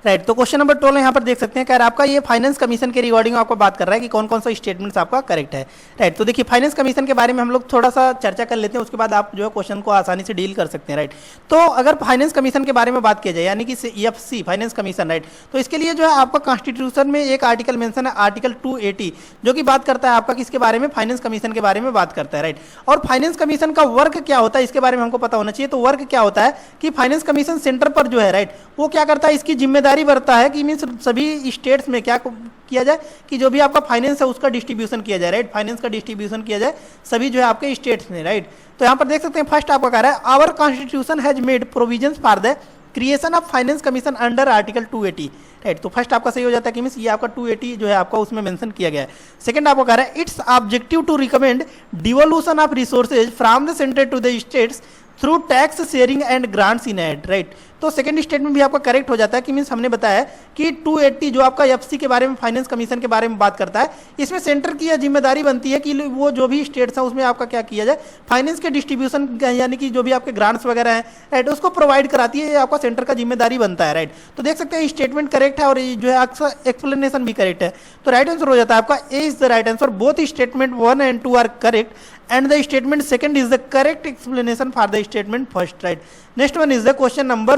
Speaker 1: right. तो क्वेश्चन नंबर 12 यहाँ पर देख सकते हैं, कह रहा है आपका ये फाइनेंस कमीशन के रिगार्डिंग आपको बात कर रहा है कि कौन कौन सा स्टेटमेंट्स आपका करेक्ट है, राइट। तो देखिए फाइनेंस कमीशन के बारे में हम लोग थोड़ा सा चर्चा कर लेते हैं, उसके बाद आप जो है क्वेश्चन को आसानी से डील कर सकते हैं, राइट। तो अगर फाइनेंस कमीशन के बारे में बात किया जाए यानी कि FC फाइनेंस कमीशन, राइट, तो इसके लिए जो है आपका कॉन्स्टिट्यूशन में एक आर्टिकल मेंशन है, आर्टिकल 280, जो कि बात करता है आपका किसके बारे में, फाइनेंस कमीशन के बारे में बात करता है, राइट। और फाइनेंस कमीशन का वर्क क्या होता है इसके बारे में हमको पता होना चाहिए। तो वर्क क्या होता है कि फाइनेंस कमीशन सेंटर पर जो है, राइट, वो क्या करता है, इसकी जिम्मेदारी बढ़ता है कि सभी स्टेट्स में क्या किया जाए कि जो भी आपका फाइनेंस है उसका डिस्ट्रीब्यूशन किया जाए, राइट। फाइनेंस का डिस्ट्रीब्यूशन किया जाए सभी जो है आपके स्टेट्स में, राइट। तो यहाँ पर देख सकते हैं फर्स्ट आपका कह रहा है our constitution has made provisions for the creation of finance commission under article 280, right. तो फर्स्ट आपका सही हो जाता है कि मीन्स ये आपका 280 जो है आपका उसमें मेंशन किया गया है। सेकंड आपको कह रहा है its objective to recommend devolution of resources from the centre to the states through tax sharing and grants in aid, right. तो सेकंड स्टेटमेंट भी आपका करेक्ट हो जाता है कि मीन्स हमने बताया कि 280 जो आपका FC के बारे में फाइनेंस कमीशन के बारे में बात करता है, इसमें सेंटर की यह जिम्मेदारी बनती है कि वो जो भी स्टेट्स हैं उसमें आपका क्या किया जाए, फाइनेंस के डिस्ट्रीब्यूशन यानी कि जो भी आपके ग्रांट्स वगैरह हैं, राइट, उसको प्रोवाइड कराती है, ये आपका सेंटर का जिम्मेदारी बनता है, राइट। तो देख सकते हैं स्टेटमेंट करेक्ट है और जो है आपका एक्सप्लेनेशन भी करेक्ट है। तो राइट आंसर हो जाता है आपका A is the right answer, both statement 1 and 2 are correct and the statement second is the correct explanation for the statement first, right. Next one is the question number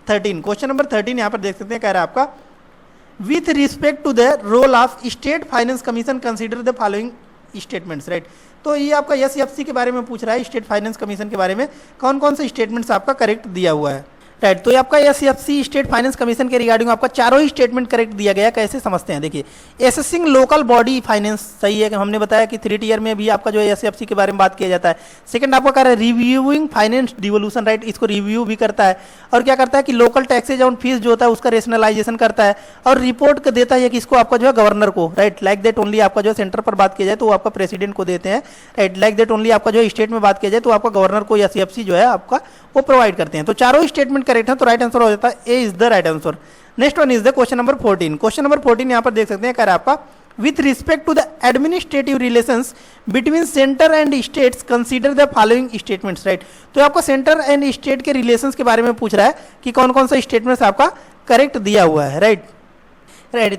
Speaker 1: 13. Question number 13 यहाँ पर देख सकते हैं, कह रहा है आपका with respect to the role of state finance commission consider the following statements, right. तो ये आपका SFC के बारे में पूछ रहा है, स्टेट फाइनेंस कमीशन के बारे में कौन कौन से स्टेटमेंट्स आपका करेक्ट दिया हुआ है, राइट। तो ये आपका SFC स्टेट फाइनेंस कमीशन के रिगार्डिंग आपका चारों ही स्टेटमेंट करेक्ट दिया गया, कैसे समझते हैं। देखिए एसेसिंग लोकल बॉडी फाइनेंस सही है कि हमने बताया कि 3 टियर में भी आपका जो है SFC के बारे में बात किया जाता है। सेकंड आपका कह रहा है रिव्यूइंग फाइनेंस डिवोल्यूशन, राइट, इसको रिव्यू भी करता है और क्या करता है कि लोकल टैक्सेज ऑन फीस जो होता है उसका रेशनलाइजेशन करता है और रिपोर्ट देता है कि इसको आपका जो है गवर्नर को, राइट। लाइक दैट ओनली आपका जो है सेंटर पर बात किया जाए तो वो आपका प्रेसिडेंट को देते हैं, राइट। लाइक दैट ओनली आपका जो स्टेट में बात किया जाए तो आपका गवर्नर को SFC जो है आपका वो प्रोवाइड करते हैं। तो चारों स्टेटमेंट करेक्ट है, तो राइट आंसर हो जाता है A is the right answer. Next one is the question number 14। Question number 14 यहाँ पर देख सकते हैं, कह रहा है आपका with respect to the administrative relations between centre and states consider the following statements, right. तो आपको सेंटर एंड स्टेट के रिलेशंस के बारे में पूछ रहा है कि कौन कौन सा स्टेटमेंट्स आपका करेक्ट दिया हुआ है, राइट।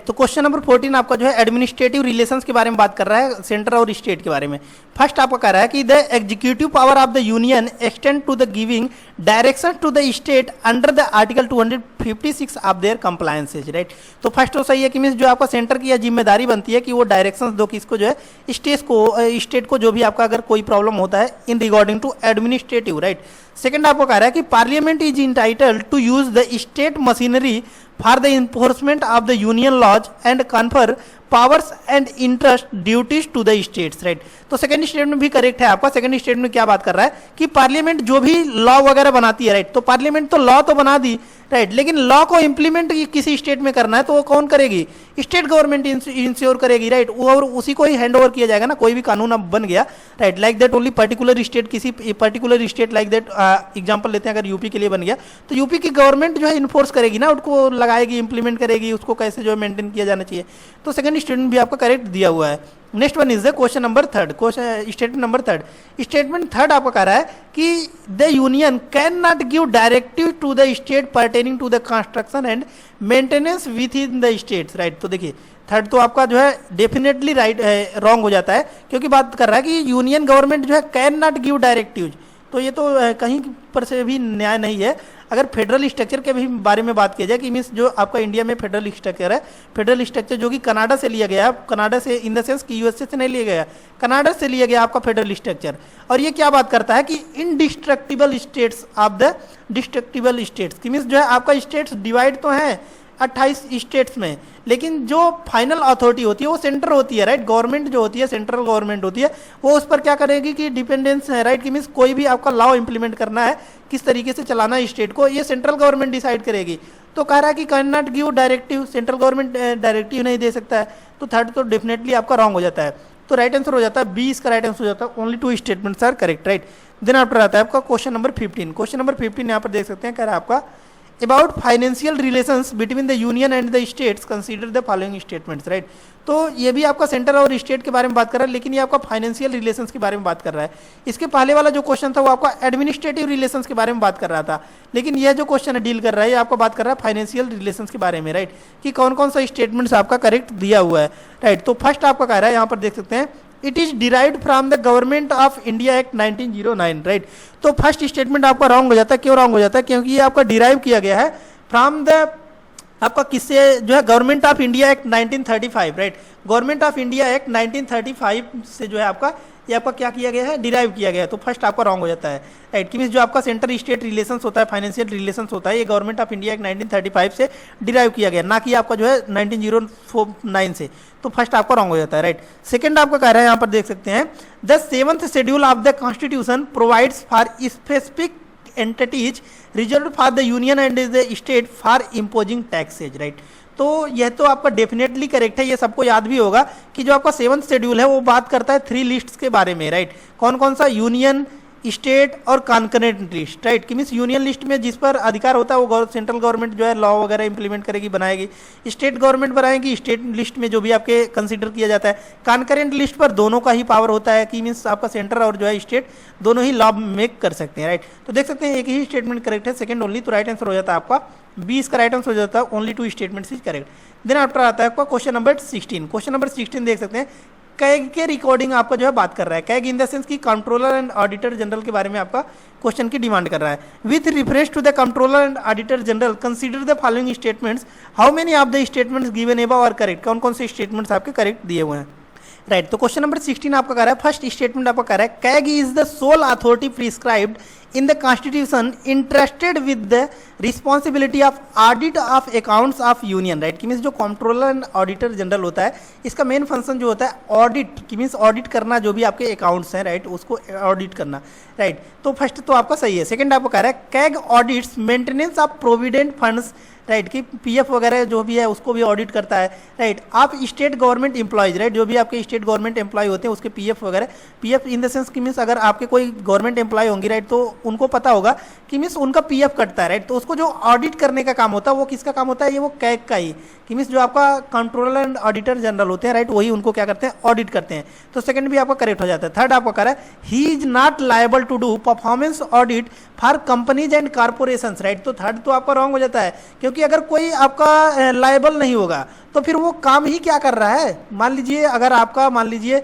Speaker 1: तो क्वेश्चन नंबर 14 आपका जो है एडमिनिस्ट्रेटिव रिलेशंस के बारे में बात कर रहा है, सेंटर और स्टेट के बारे में। फर्स्ट आपका कह रहा है कि the executive power of the union extend to the giving direction to the state under the article 256 of their compliances, right. तो फर्स्ट तो सही है कि मीन्स जो आपका सेंटर की यह जिम्मेदारी बनती है कि वो डायरेक्शन दो किसको जो है स्टेट को जो भी आपका अगर कोई प्रॉब्लम होता है in regarding to administrative, right. Second आपको कह रहा है कि parliament is entitled to use the state machinery for the enforcement of the union laws and confer powers and interest duties to the states, right. तो second statement भी correct है आपका। Second statement क्या बात कर रहा है कि पार्लियामेंट जो भी लॉ वगैरह बनाती है, राइट। तो पार्लियामेंट तो लॉ तो बना दी, राइट, लेकिन लॉ को इंप्लीमेंट किसी स्टेट में करना है तो वो कौन करेगी? स्टेट गवर्नमेंट इंश्योर करेगी, राइट। और उसी को ही हैंड ओवर किया जाएगा ना, कोई भी कानून अब बन गया, right. Like that only particular state, किसी particular state like that example लेते हैं, अगर यूपी के लिए बन गया तो यूपी की गवर्नमेंट जो है इन्फोर्स करेगी ना, उसको लगाएगी, इंप्लीमेंट करेगी, उसको कैसे जो है मेंटेन किया जाना चाहिए। तो सेकंड स्टेटमेंट भी आपका करेक्ट दिया हुआ है। Next one is the question number 3, question statement number 3। Statement 3 आपका कह रहा है कि the union can not give directive to the state pertaining to the construction and maintenance with in the states, right. तो देखिए थर्ड तो आपका जो है डेफिनेटली राइट रॉन्ग हो जाता है, क्योंकि बात कर रहा है कि यूनियन गवर्नमेंट जो है कैन नॉट गिव डायरेक्टिव, तो ये तो कहीं पर से भी न्याय नहीं है। अगर फेडरल स्ट्रक्चर के भी बारे में बात किया जाए कि मीन्स जो आपका इंडिया में फेडरल स्ट्रक्चर है, फेडरल स्ट्रक्चर जो कि कनाडा से लिया गया है, कनाडा से इन द सेंस कि यूएसए से नहीं लिया गया, कनाडा से लिया गया आपका फेडरल स्ट्रक्चर। और ये क्या बात करता है कि indestructible states of the destructible states, कि मीन्स जो है आपका स्टेट्स डिवाइड तो हैं 28 स्टेट्स में, लेकिन जो फाइनल अथॉरिटी होती है वो सेंटर होती है, राइट। गवर्नमेंट जो होती है सेंट्रल गवर्नमेंट होती है, वो उस पर क्या करेगी कि डिपेंडेंस है, राइट। कि मीन्स कोई भी आपका लॉ इंप्लीमेंट करना है, किस तरीके से चलाना है स्टेट को, ये सेंट्रल गवर्नमेंट डिसाइड करेगी। तो कह रहा है कि can not give directive, central government directive नहीं दे सकता है। तो थर्ड तो डेफिनेटली आपका रॉन्ग हो जाता है। तो राइट आंसर हो जाता है बी, इसका राइट आंसर हो जाता है only 2 statements are correct, right. Then after आता है आपका क्वेश्चन नंबर 15। क्वेश्चन नंबर 15 यहाँ पर देख सकते हैं, कह रहा है आपका about financial relations between the union and the states consider the following statements, right। तो ये भी आपका सेंटर और स्टेट के बारे में बात कर रहा है, लेकिन ये आपका फाइनेंशियल रिलेशंस के बारे में बात कर रहा है। इसके पहले वाला जो क्वेश्चन था वो आपका एडमिनिस्ट्रेटिव रिलेशंस के बारे में बात कर रहा था, लेकिन यह जो क्वेश्चन डील कर रहा है ये आपको बात कर रहा है फाइनेंशियल रिलेशंस के बारे में, राइट। कि कौन कौन सा स्टेटमेंट्स आपका करेक्ट दिया हुआ है, राइट। तो फर्स्ट आपका कह रहा है यहाँ पर देख सकते हैं, it is derived from the government of India act 1909, right. तो फर्स्ट स्टेटमेंट आपका रॉन्ग हो जाता है। क्यों रॉन्ग हो जाता है? क्योंकि ये आपका डिराइव किया गया है फ्रॉम द आपका किससे जो है government of India act 1935, right. Government of India act 1935 से जो है आपका ये आपका क्या किया गया है, डिराइव किया गया है। तो फर्स्ट आपका रॉन्ग हो जाता है, राइट। कि मीन्स जो आपका सेंटर स्टेट रिलेशंस होता है, फाइनेंशियल रिलेशंस होता है, ये गवर्नमेंट ऑफ इंडिया एक्ट 1935 से डिराइव किया गया, ना कि आपका जो है 1909 से। तो फर्स्ट आपका रॉन्ग हो जाता है, राइट। सेकंड आपका कह रहा है यहाँ पर देख सकते हैं, the 7th schedule of the constitution provides for specific entities reserve for the union and the state for imposing taxes, right. तो यह तो आपका डेफिनेटली करेक्ट है, ये सबको याद भी होगा कि जो आपका 7th शेड्यूल है वो बात करता है 3 लिस्ट्स के बारे में, राइट। कौन कौन सा? यूनियन, स्टेट और कॉन्करेंट लिस्ट, राइट। कि मीन्स यूनियन लिस्ट में जिस पर अधिकार होता है वो सेंट्रल गवर्नमेंट जो है लॉ वगैरह इंप्लीमेंट करेगी, बनाएगी। स्टेट गवर्नमेंट बनाएगी, स्टेट लिस्ट में जो भी आपके कंसीडर किया जाता है। कॉन्करेंट लिस्ट पर दोनों का ही पावर होता है, कि मीन्स आपका सेंटर और जो है स्टेट दोनों ही लॉ मेक कर सकते हैं, राइट। तो देख सकते हैं एक ही स्टेटमेंट करेक्ट है, सेकंड ओनली। तो राइट आंसर हो जाता है आपका बी, इसका राइट आंसर हो जाता है only 2 statements is correct. Then after आता है आपका क्वेश्चन नंबर 16। क्वेश्चन नंबर 16 देख सकते हैं, कैग के रिकॉर्डिंग आपका जो है बात कर रहा है। कैग इन द सेंस की कंट्रोलर एंड ऑडिटर जनरल के बारे में आपका क्वेश्चन की डिमांड कर रहा है। With reference to the controller and auditor general consider the following statements, how many of the statements given above are correct. कौन कौन से स्टेटमेंट्स आपके करेक्ट दिए हुए हैं, राइट। तो क्वेश्चन नंबर 16 आपका कह रहा है, फर्स्ट स्टेटमेंट आपका कह रहा है, CAG is the soul authority prescribed in the constitution entrusted with the responsibility of audit of accounts of union, right। कि मीन्स जो कंट्रोलर एंड ऑडिटर जनरल होता है इसका मेन फंक्शन जो होता है ऑडिट, कि मीन्स ऑडिट करना जो भी आपके अकाउंट्स हैं, राइट, उसको ऑडिट करना, राइट। तो फर्स्ट तो आपका सही है। सेकंड आपको कह रहा है, CAG audits maintenance of provident funds, right. कि पीएफ वगैरह जो भी है उसको भी ऑडिट करता है, राइट। आप स्टेट गवर्नमेंट एम्प्लॉयज, राइट, जो भी आपके स्टेट गवर्नमेंट एम्प्लॉय होते हैं उसके पीएफ वगैरह, पीएफ इन द सेंस कि मीन्स अगर आपके कोई गवर्नमेंट एम्प्लॉय होंगी, राइट, तो उनको पता होगा कि मीन्स उनका पीएफ कटता है, राइट। तो उसको जो ऑडिट करने का काम होता है वो किसका काम होता है, ये वो कैग का ही, कि मीन्स जो आपका कंट्रोलर एंड ऑडिटर जनरल होते हैं, राइट, वही उनको क्या करते हैं, ऑडिट करते हैं। तो सेकंड भी आपका करेक्ट हो जाता है। थर्ड आपका कह रहा है he is not liable to do performance audit for companies and corporation, right. तो थर्ड तो आपका रॉन्ग हो जाता है, क्योंकि अगर कोई आपका लायबल नहीं होगा तो फिर वो काम ही क्या कर रहा है। मान लीजिए अगर आपका, मान लीजिए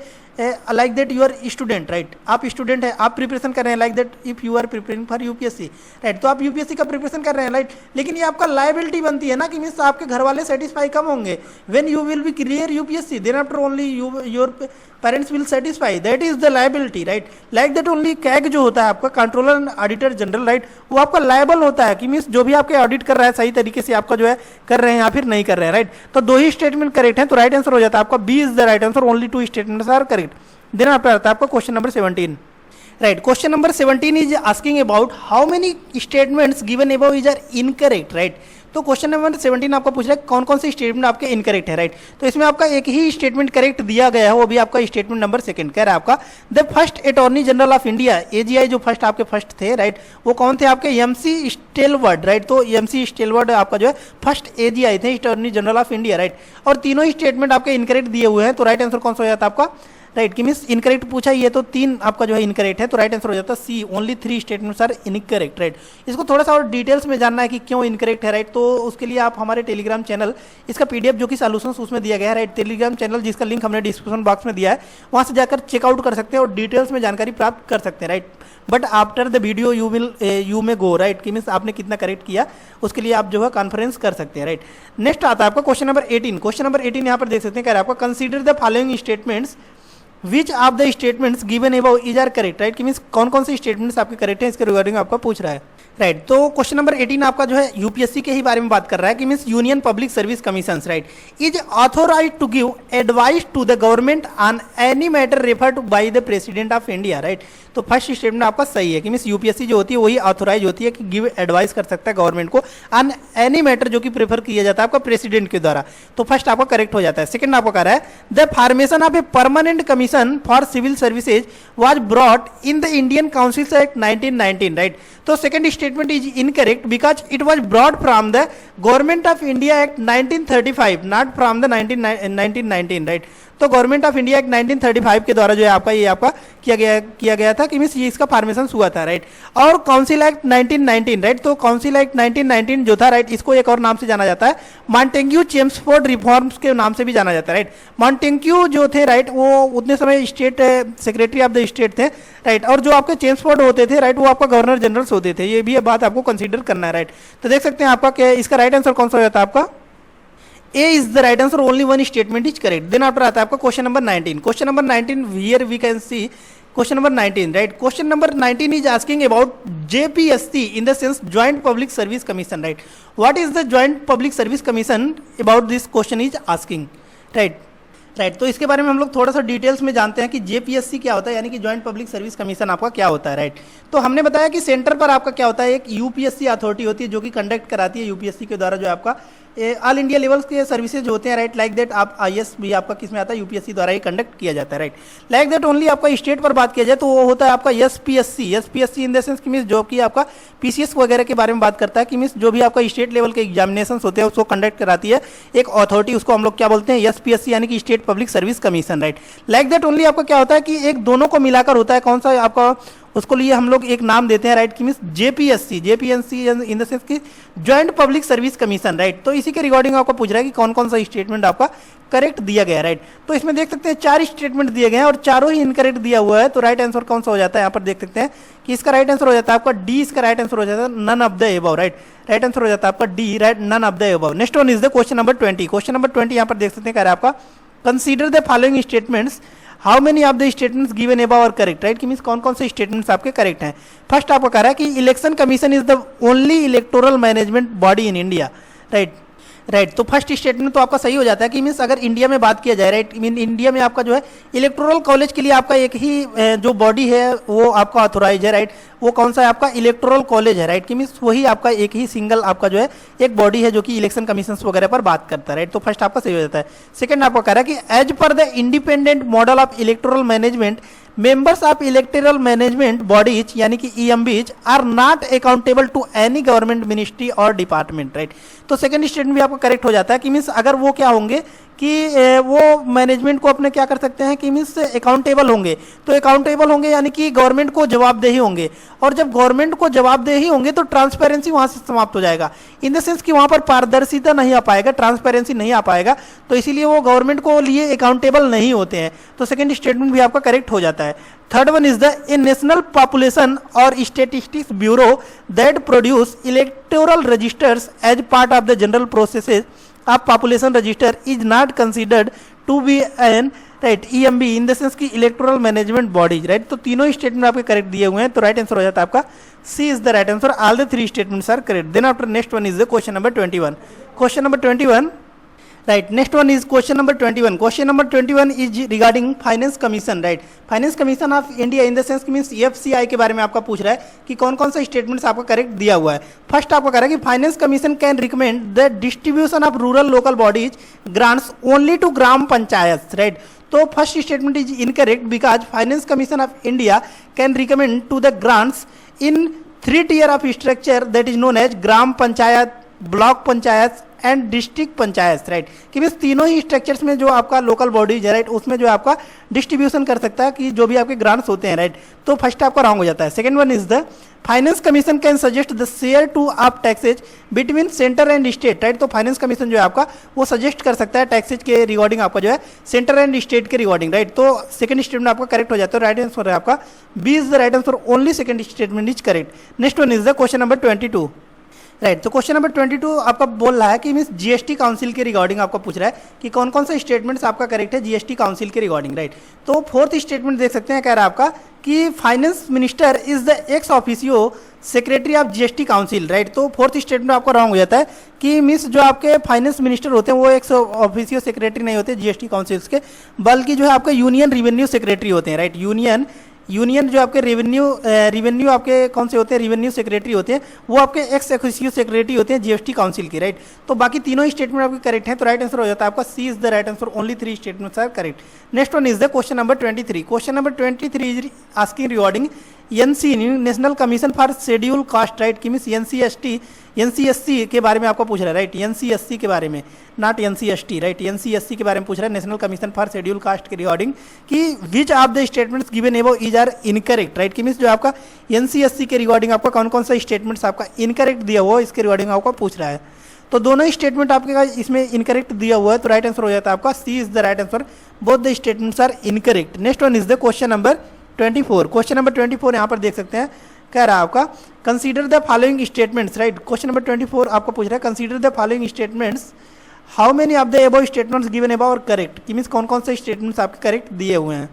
Speaker 1: like that you are student, right, आप स्टूडेंट है, आप प्रिपरेशन कर रहे हैं, like that if you are preparing for UPSC, right, तो आप यूपीएससी का प्रिपरेशन कर रहे हैं, राइट, लेकिन ये आपका लायबिलिटी बनती है ना, कि मीन्स आपके घर वाले सेटिस्फाई कम होंगे when you will be clear UPSC, then after only your parents will satisfy, that is the liability, right. Like that only CAG जो होता है आपका controller and auditor general, right, वो आपका लायबल होता है, कि मीन्स जो भी आपके ऑडिट कर रहा है सही तरीके से आपका जो है कर रहे हैं या फिर नहीं कर रहे हैं, राइट। तो दो ही स्टेटमेंट करेक्ट है, तो राइट आंसर हो जाता है आपका B is the right answer, only 2 statements are correct. Then आपका आता है आपका question number 17, right. Question number 17 is asking about how many statements given above is are incorrect, right. तो क्वेश्चन नंबर 17 आपका पूछ रहा है कौन कौन से स्टेटमेंट आपके इनकरेक्ट है, राइट। तो इसमें आपका एक ही स्टेटमेंट करेक्ट दिया गया है, वो भी आपका स्टेटमेंट नंबर 2 कह रहा है आपका the first attorney general of India, AGI जो फर्स्ट आपके फर्स्ट थे, राइट, वो कौन थे आपके, एमसी स्टेलवर्ड, राइट। तो एमसी स्टेलवर्ड आपका जो है फर्स्ट एजीआई थे, attorney general of India, right. और तीनों ही स्टेटमेंट आपके इनकरेक्ट दिए हुए हैं, तो राइट आंसर कौन सा हो जाता है आपका, राइट, कि मीन्स इनकरेक्ट पूछा ये तो 3 आपका जो है इनकरेक्ट है, तो राइट आंसर हो जाता है C, only 3 statements are incorrect, right. इसको थोड़ा सा और डिटेल्स में जानना है कि क्यों इनकरेक्ट है, राइट, तो उसके लिए आप हमारे टेलीग्राम चैनल, इसका पीडीएफ जो कि सॉल्यूशंस उसमें दिया गया है, राइट, टेलीग्राम चैनल जिसका लिंक हमने डिस्क्रिप्शन बॉक्स में दिया है, वहाँ से जाकर चेकआउट कर सकते हैं और डिटेल्स में जानकारी प्राप्त कर सकते हैं, right. But after the video you में गो, राइट, कि मीन्स आपने कितना करेक्ट किया उसके लिए आप जो है कॉन्फ्रेंस कर सकते हैं, राइट। नेक्स्ट आता है आपका क्वेश्चन नंबर 18। क्वेश्चन नंबर 18 यहाँ पर देख सकते हैं, कह रहा है आपका consider the following statements which of the statements given above is are correct, right, कि मीन्स कौन कौन से स्टेटमेंट्स आपके करेक्ट हैं, इसके रिगार्डिंग आपका पूछ रहा है, राइट। तो क्वेश्चन नंबर 18 आपका जो है यूपीएससी के ही बारे में बात कर रहा है, कि means union public service commission, right, is authorise to give advice to the government on any matter referred by the president of India, right. तो फर्स्ट स्टेटमेंट आपका सही है, कि मीन्स यूपीएससी जो होती है वही ऑथोराइज होती है कि गिव एडवाइस कर सकता है गवर्नमेंट को ऑन एनी मैटर जो कि प्रेफर किया जाता है आपका प्रेसिडेंट के द्वारा, तो फर्स्ट आपका करेक्ट हो जाता है। सेकंड आपको कह रहा है the formation of a permanent commission for civil services was brought in the Indian council act 1919, right. तो second statement is incorrect because it was brought from the government of India act 1935, not from the 1919, right. तो government of India act 1935 के द्वारा जो है आपका ये आपका किया गया था, कि मीन्स ये इसका फॉर्मेशन हुआ था, राइट। और काउंसिल एक्ट 1919, राइट, तो काउंसिल एक्ट 1919 जो था, राइट, इसको एक और नाम से जाना जाता है मॉन्टेग्यू चेम्सफोर्ड रिफॉर्म्स के नाम से भी जाना जाता है, राइट। मॉन्टेग्यू जो थे, राइट, वो उतने समय state secretary of the state थे, राइट, और जो आपके चेम्सफोर्ड होते थे, राइट, वो आपका गवर्नर जनरल्स होते थे, ये भी बात आपको कंसिडर करना है, राइट। तो देख सकते हैं आपका क्या इसका राइट आंसर कौन सा हो जाता है आपका, A is the right answer, only one statement is correct. Then after आता है आपका question number 19. Question number 19 here we can see question number 19, right. Question number 19 is asking about JPSC in the sense Joint Public Service Commission, right. What is the Joint Public Service Commission about this question is asking, right. Right, तो इसके बारे में हम लोग थोड़ा सा details में जानते हैं कि जेपीएससी क्या होता है, यानी कि जॉइंट पब्लिक सर्विस कमीशन आपका क्या होता है, राइट। तो हमने बताया कि सेंटर पर आपका क्या होता है, एक यूपीएससी अथॉरिटी होती है जो कि कंडक्ट कराती है यूपीएससी के द्वारा जो आपका ऑल इंडिया लेवल्स के सर्विसेज होते हैं, राइट। लाइक दैट आप आईएएस भी आपका किस में आता है, यूपीएससी द्वारा ही कंडक्ट किया जाता है, राइट। लाइक दैट ओनली आपका स्टेट पर बात किया जाए तो वो होता है आपका एसपीएससी इन द सेंस कि मीन्स जो कि आपका पीसीएस वगैरह के बारे में बात करता है, कि मीन्स जो भी आपका स्टेट लेवल के एग्जामिनेशन होते हैं उसको कंडक्ट कराती है एक अथॉरिटी, उसको हम लोग क्या बोलते हैं, एसपीएससी यानी कि state public service commission, right. Like that only आपका क्या होता है कि एक दोनों को मिलाकर होता है, कौन सा आपका, उसको लिए हम लोग एक नाम देते हैं, राइट, कि means JPSC in the sense की joint public service commission, right. तो इसी के रिगार्डिंग आपको पूछ रहा है कि कौन कौन सा स्टेटमेंट आपका करेक्ट दिया गया है, राइट। तो इसमें देख सकते हैं 4 स्टेटमेंट दिए गए हैं और चारों ही इनकरेक्ट दिया हुआ है, तो राइट आंसर कौन सा हो जाता है, यहाँ पर देख सकते हैं कि इसका राइट आंसर हो जाता है आपका डी, इसका राइट आंसर हो जाता है none of the above, right. Right answer हो जाता है आपका D, right, none of the above. Next one is the question number 20। Question number 20 यहाँ पर देख सकते हैं कह रहा है आपका consider the following statements, how many of the statements given above are correct, right, कि मीन्स कौन कौन से स्टेटमेंट्स आपके करेक्ट हैं। फर्स्ट आपको कह रहा है कि election commission is the only electoral management body in India, right. तो फर्स्ट स्टेटमेंट तो आपका सही हो जाता है कि मीन्स अगर इंडिया में बात किया जाए, राइट, मीन इंडिया में आपका जो है इलेक्टोरल कॉलेज के लिए आपका एक ही जो बॉडी है वो आपका ऑथोराइज है, राइट। वो कौन सा है आपका इलेक्टोरल कॉलेज है, राइट, कि मीन्स वही आपका एक ही सिंगल आपका जो है एक बॉडी है जो कि इलेक्शन कमीशन वगैरह पर बात करता है, राइट। तो फर्स्ट आपका सही हो जाता है। सेकंड आपको कह रहा है कि as per the independent model of electoral management members of electoral management bodies यानी कि EMBs are not accountable to any government ministry और डिपार्टमेंट, राइट। तो सेकंड स्टेटमेंट भी आपको करेक्ट हो जाता है कि मीन्स अगर वो क्या होंगे कि वो मैनेजमेंट को अपने क्या कर सकते हैं कि मीन्स अकाउंटेबल होंगे, तो अकाउंटेबल होंगे यानी कि गवर्नमेंट को जवाबदेही होंगे, और जब गवर्नमेंट को जवाबदेही होंगे तो ट्रांसपेरेंसी वहां से समाप्त हो जाएगा, इन द सेंस कि वहां पर पारदर्शिता नहीं आ पाएगा, ट्रांसपेरेंसी नहीं आ पाएगा, तो इसीलिए वो गवर्नमेंट को लिए अकाउंटेबल नहीं होते हैं। तो सेकंड स्टेटमेंट भी आपका करेक्ट हो जाता है। Third one is the a national population और statistics bureau that produce electoral registers as part of the general processes of population register is not considered to be an, right, EMB in the sense की electoral management bodies, right. तो तीनों statement आपके correct दिए हुए हैं, तो right answer हो जाता है आपका C is the right answer. All the three statements are correct. Then after next one is the question number 21। Question number 21, right, next one is question number 21। Question number 21 is regarding finance commission, right. Finance commission of India in the sense की means FCI के बारे में आपका पूछ रहा है कि कौन कौन सा स्टेटमेंट्स आपका करेक्ट दिया हुआ है। फर्स्ट आपको कह रहा है कि finance commission can recommend the distribution of rural local bodies grants only to Gram panchayat, right. तो first statement is incorrect because finance commission of India can recommend to the grants in 3 tier of structure that is known as Gram panchayat, block panchayat and district panchayat, right. कि means तीनों ही structures में जो आपका local bodies है, right, उसमें जो आपका डिस्ट्रीब्यूशन कर सकता है कि जो भी आपके ग्रांट्स होते हैं, राइट। तो फर्स्ट आपका रॉन्ग हो जाता है। Second one is the finance commission can suggest the share two of taxes between centre and state, right. तो फाइनेंस कमीशन जो है आपका वो सजेस्ट कर सकता है टैक्सेज के रिगार्डिंग आपका जो है सेंटर एंड स्टेट के रिगार्डिंग, राइट। तो सेकंड स्टेटमेंट आपका करेक्ट हो जाता है। राइट आंसर है आपका B is the right answer, only second statement is correct. Next one is the question number 22, right. तो क्वेश्चन नंबर 22 आपका बोल रहा है कि मीन्स जीएसटी काउंसिल के रिगार्डिंग आपका पूछ रहा है कि कौन कौन सा स्टेटमेंट्स आपका करेक्ट है जीएसटी काउंसिल के रिगार्डिंग, राइट। तो फोर्थ स्टेटमेंट देख सकते हैं, कह रहा है आपका कि finance minister is the ex officio secretary of GST council, right. तो फोर्थ स्टेटमेंट आपका रॉन्ग हो जाता है कि मीन्स जो आपके फाइनेंस मिनिस्टर होते हैं वो एक्स ऑफिसियो सेक्रेटरी नहीं होते जीएसटी काउंसिल के, बल्कि जो है आपके यूनियन रिवेन्यू सेक्रेटरी होते हैं, राइट। यूनियन जो आपके रिवेन्यू आपके कौन से होते हैं, रिवेन्यू सेक्रेटरी होते हैं, वो आपके एक्स ऑफिशियो सेक्रेटरी होते हैं जीएसटी काउंसिल के, राइट। तो बाकी तीनों स्टेटमेंट आपके करेक्ट हैं, तो राइट आंसर हो जाता है आपका C is the right answer, only 3 statements are correct. Next one is the question number 23। Question number 23 is asking regarding NC national commission for schedule caste, right. कि means NCSC के बारे में आपको पूछ रहा है, राइट। एनसीएससी के बारे में, नॉट एनसीएसटी, राइट। एनसीएससी के बारे में पूछ रहा है, national commission for schedule caste के रिगार्डिंग कि which of the statements given above is are incorrect, right. कि मीन्स जो आपका एनसीएससी के रिगार्डिंग आपका कौन कौन सा स्टेटमेंट्स आपका इनकरेक्ट दिया हुआ इसके रिगार्डिंग आपको पूछ रहा है। तो दोनों ही स्टेटमेंट आपके इसमें इनकरेक्ट दिया हुआ है, तो राइट आंसर हो जाता है आपका C is the right answer, both the statements are incorrect. Next one is the question number 24। Question number 24 यहाँ पर देख सकते हैं, कह रहा है आपका consider the following statements, right. Question number 24 आपको पूछ रहा है consider the following statements, how many of the above statements given above और करेक्ट। कि मीन्स कौन कौन से स्टेटमेंट्स आपके करेक्ट दिए हुए हैं,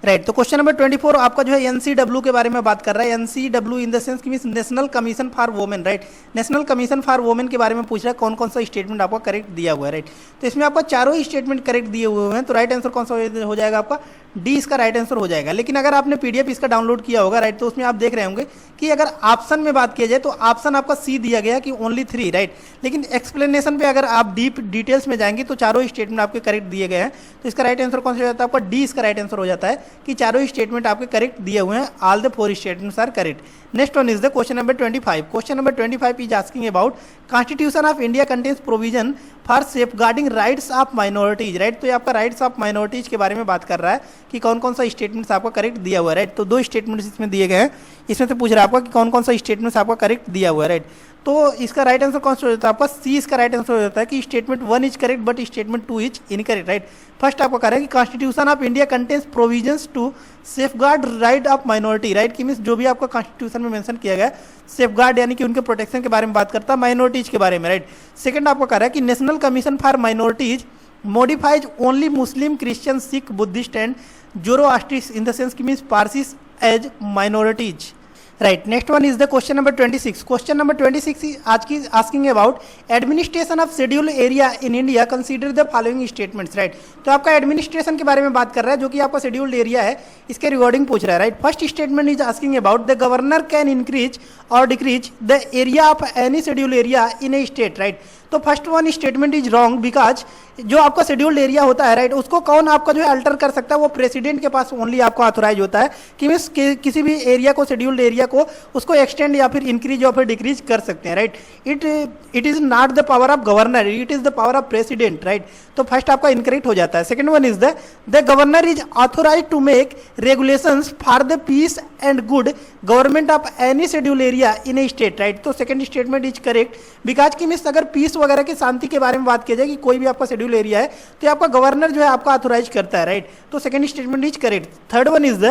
Speaker 1: राइट। तो क्वेश्चन नंबर 24 आपका जो है एनसीडब्ल्यू के बारे में बात कर रहा है। एनसीडब्ल्यू इन द सेंस की means national commission for women, right. National commission for women के बारे में पूछ रहा है कौन कौन सा स्टेटमेंट आपका करेक्ट दिया हुआ है, राइट। तो इसमें आपका चारों ही स्टेटमेंट करेक्ट दिए हुए हैं, तो राइट आंसर कौन सा हो जाएगा आपका डी इसका राइट आंसर हो जाएगा। लेकिन अगर आपने पीडीएफ इसका डाउनलोड किया होगा, राइट, तो उसमें आप देख रहे होंगे कि अगर ऑप्शन में बात किया जाए तो ऑप्शन आपका सी दिया गया कि ओनली 3, राइट। लेकिन एक्सप्लेनेशन पे अगर आप डीप डिटेल्स में जाएंगे तो चारों स्टेटमेंट आपके करेक्ट दिए गए हैं, तो इसका राइट आंसर कौन सा हो जाता है आपका डी इसका राइट आंसर हो जाता है कि चारों स्टेटमेंट आपके करेक्ट दिए हुए हैं, all the 4 statements are correct. Next one is the question number 25। Question number 25 is asking about constitution of India contains provision for safeguarding rights of minorities, right. तो ये आपका राइट्स ऑफ माइनॉरिटीज के बारे में बात कर रहा है कि कौन कौन सा स्टेटमेंट्स आपका करेक्ट दिया हुआ है, राइट। तो 2 स्टेटमेंट्स इसमें दिए गए हैं, इसमें से पूछ रहा है आपका कि कौन कौन सा स्टेटमेंट्स आपका करेक्ट दिया हुआ है, राइट। तो इसका राइट आंसर कौन सा हो जाता है आपका सी इसका राइट आंसर हो जाता है कि statement 1 is correct but statement 2 is incorrect, right. First आपको कह रहा है कि constitution of India contains provisions to safeguard right of minority, right. कि मीन्स जो भी आपका कॉन्स्टिट्यूशन में मेंशन किया गया है सेफगार्ड यानी कि उनके प्रोटेक्शन के बारे में बात करता है, माइनॉरिटीज के बारे में, राइट। सेकंड आपको कह रहा है कि national commission for minorities modifies only Muslim, Christian, Sikh, Buddhist and Zoroastrians in the sense कि means Parsis as minorities, right. Next one is the question number 26. Question number 26 is asking about administration of scheduled area in India. Consider the following statements, right. तो आपका administration के बारे में बात कर रहा है जो कि आपका शेड्यूल्ड एरिया है, इसके रिगार्डिंग पूछ रहा है, right. First statement is asking about the governor can increase और decrease the area of any scheduled area in a state, right. तो first one statement is wrong because जो आपका शेड्यूल्ड एरिया होता है राइट, उसको कौन आपका जो है अल्टर कर सकता है, वो प्रेसिडेंट के पास ओनली आपको ऑथोराइज होता है कि मीन्स किसी भी एरिया को, शेड्यूल्ड एरिया को उसको एक्सटेंड या फिर इंक्रीज या फिर डिक्रीज कर सकते हैं right. It is not the power of governor, it is the power of president right. तो फर्स्ट आपका इनकरेक्ट हो जाता है. Second one is the governor is authorise to make regulations for the peace and good government of any schedule area in a state right. तो second statement is correct because की means अगर peace वगैरह की शांति के बारे में बात की जाए कि कोई भी आपका शेड्यूल एरिया है तो आपका गवर्नर जो है आपका ऑथोराइज करता है राइट. तो second statement is correct. Third one is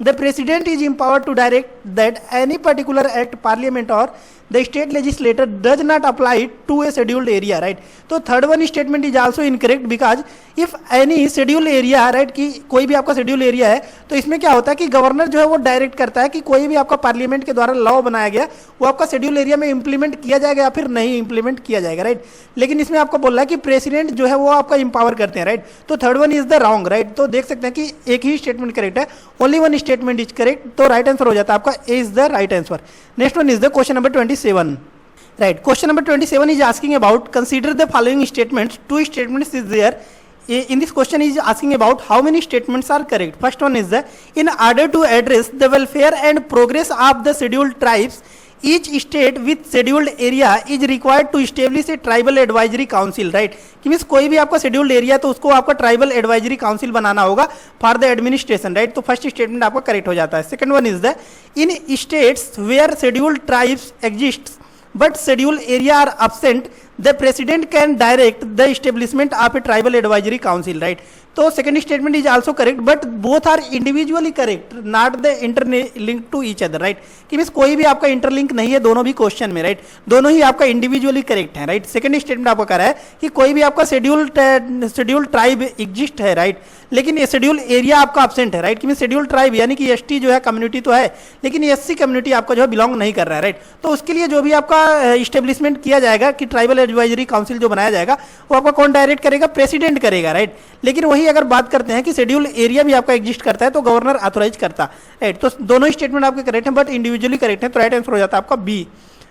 Speaker 1: the president is empowered to direct that any particular act parliament or the state legislature does not apply to a scheduled area right. तो third one statement is also incorrect because if any schedule area right कि कोई भी आपका schedule area है तो इसमें क्या होता है कि गवर्नर जो है वो डायरेक्ट करता है कि कोई भी आपका पार्लियामेंट के द्वारा लॉ बनाया गया वो आपका शेड्यूल एरिया में इंप्लीमेंट किया जाएगा या फिर नहीं इंप्लीमेंट किया जाएगा राइट. लेकिन इसमें आपको बोल रहा है कि प्रेसिडेंट जो है वो आपका इंपावर करते हैं राइट. तो third one is the wrong right. तो देख सकते हैं कि एक ही स्टेटमेंट करेक्ट है, only one statement is correct. तो राइट आंसर हो जाता है आपका A is the right answer. Next one is the question number 27 right. Question number 27 is asking about consider the following statements. Two statements is there. In this question is asking about how many statements are correct. First one is the in order to address the welfare and progress of the scheduled tribes, each state with scheduled area is required to establish a tribal advisory council right. कि means कोई भी आपका scheduled area तो उसको आपका tribal advisory council बनाना होगा for the administration right. तो फर्स्ट स्टेटमेंट आपका करेक्ट हो जाता है. Second one is the in states where scheduled tribes exist but schedule area are absent, the president can direct the establishment of a tribal advisory council right. तो second statement is also correct but both are individually correct not the interlink to each other right. कि means कोई भी आपका interlink नहीं है दोनों भी question में राइट. दोनों ही आपका इंडिविजुअली करेक्ट है राइट. सेकंड स्टेटमेंट आपको कह रहा है कि कोई भी आपका शेड्यूल ट्राइब एग्जिस्ट है राइट, लेकिन ये शेड्यूल एरिया आपका एब्सेंट है राइट. कि मीन्स शेड्यूल ट्राइब यानी कि एसटी जो है कम्युनिटी तो है लेकिन एससी कम्युनिटी आपका जो है बिलोंग नहीं कर रहा है राइट. तो उसके लिए जो भी आपका इस्टेब्लिशमेंट किया जाएगा कि ट्राइबल एडवाइजरी काउंसिल जो बनाया जाएगा वो आपका कौन डायरेक्ट करेगा, प्रेसिडेंट करेगा राइट. लेकिन वही अगर बात करते हैं कि शेड्यूल एरिया भी आपका एग्जिस्ट करता है तो गवर्नर ऑथोराइज करता राइट. तो दोनों स्टेटमेंट आपके करेक्ट हैं बट इंडिविजुअली करेक्ट है. तो राइट आंसर हो जाता है आपका B